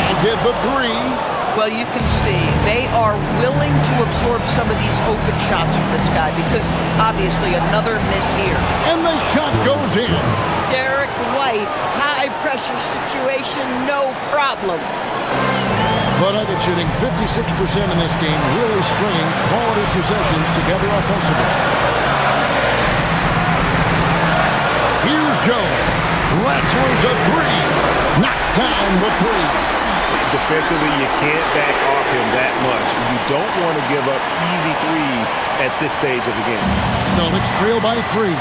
I'll get the 3. Well, you can see they are willing to absorb some of these open shots from this guy because obviously another miss here. And the shot goes in. Derek White, high-pressure situation, no problem. But Nuggets shooting 56% in this game, really stringing quality possessions together offensively. Here's Jones. Rattles a 3. Knocks down the 3. Defensively, you can't back off him that much. You don't want to give up easy threes at this stage of the game. Celtics trail by 3.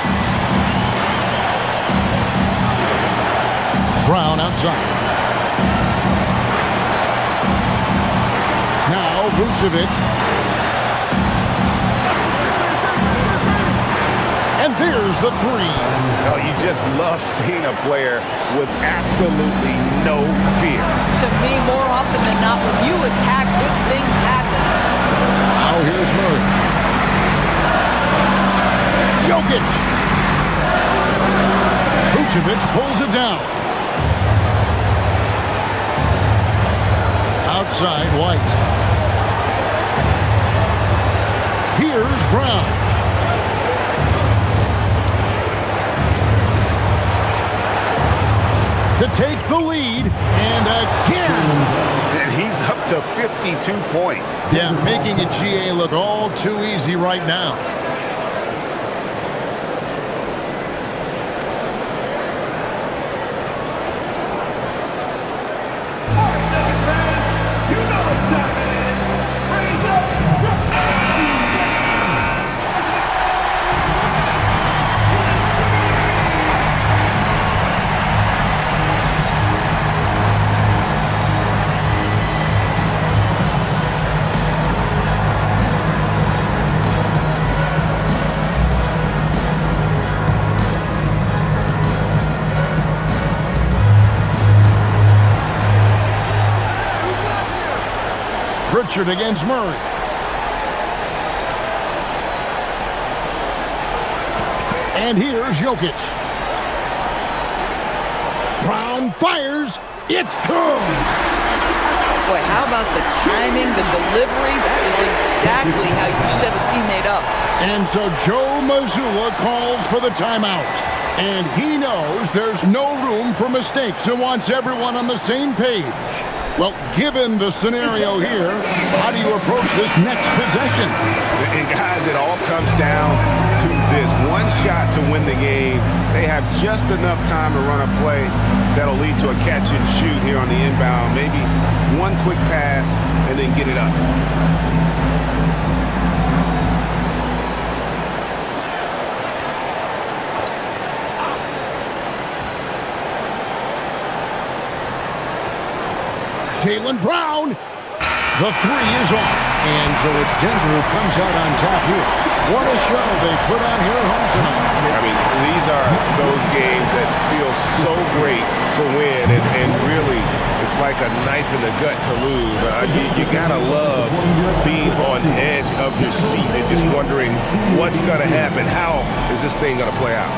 Brown outside. Now Vucevic. And there's the 3. Oh, you just love seeing a player with absolutely no fear. To me, more often than not, when you attack, good things happen. Now here's Murray. Jokic. Vucevic pulls it down. Outside, White. Here's Brown. To take the lead, and again. And he's up to 52 points. Yeah, making a GA look all too easy right now. Pritchard against Murray. And here's Jokic. Brown fires. It's good. Boy, how about the timing, the delivery? That is exactly how you set a teammate up. And so Joe Mazzulla calls for the timeout. And he knows there's no room for mistakes and wants everyone on the same page. Well, given the scenario here, how do you approach this next possession? And guys, it all comes down to this one shot to win the game. They have just enough time to run a play that'll lead to a catch and shoot here on the inbound. Maybe one quick pass and then get it up. Jaylen Brown. The three is off. And so it's Denver who comes out on top here. What a show they put on here at home tonight. I mean, these are those games that feel so great to win, and really, it's like a knife in the gut to lose. You gotta love being on edge of your seat and just wondering what's gonna happen. How is this thing gonna play out?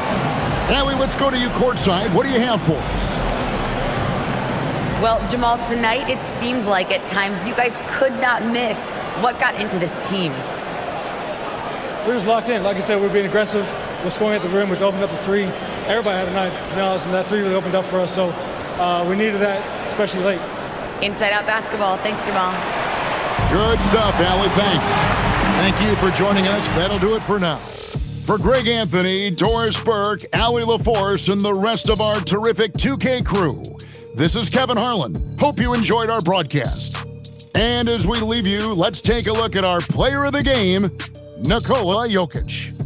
Allie, let's go to you courtside. What do you have for us? Well, Jamal, tonight it seemed like at times you guys could not miss. What got into this team? We're just locked in. Like I said, we're being aggressive. We're scoring at the rim, which opened up the three. Everybody had a night, to be honest, and that three really opened up for us. So we needed that, especially late. Inside Out Basketball. Thanks, Jamal. Good stuff, Allie. Thanks. Thank you for joining us. That'll do it for now. For Greg Anthony, Doris Burke, Allie LaForce, and the rest of our terrific 2K crew, this is Kevin Harlan. Hope you enjoyed our broadcast. And as we leave you, let's take a look at our player of the game, Nikola Jokic.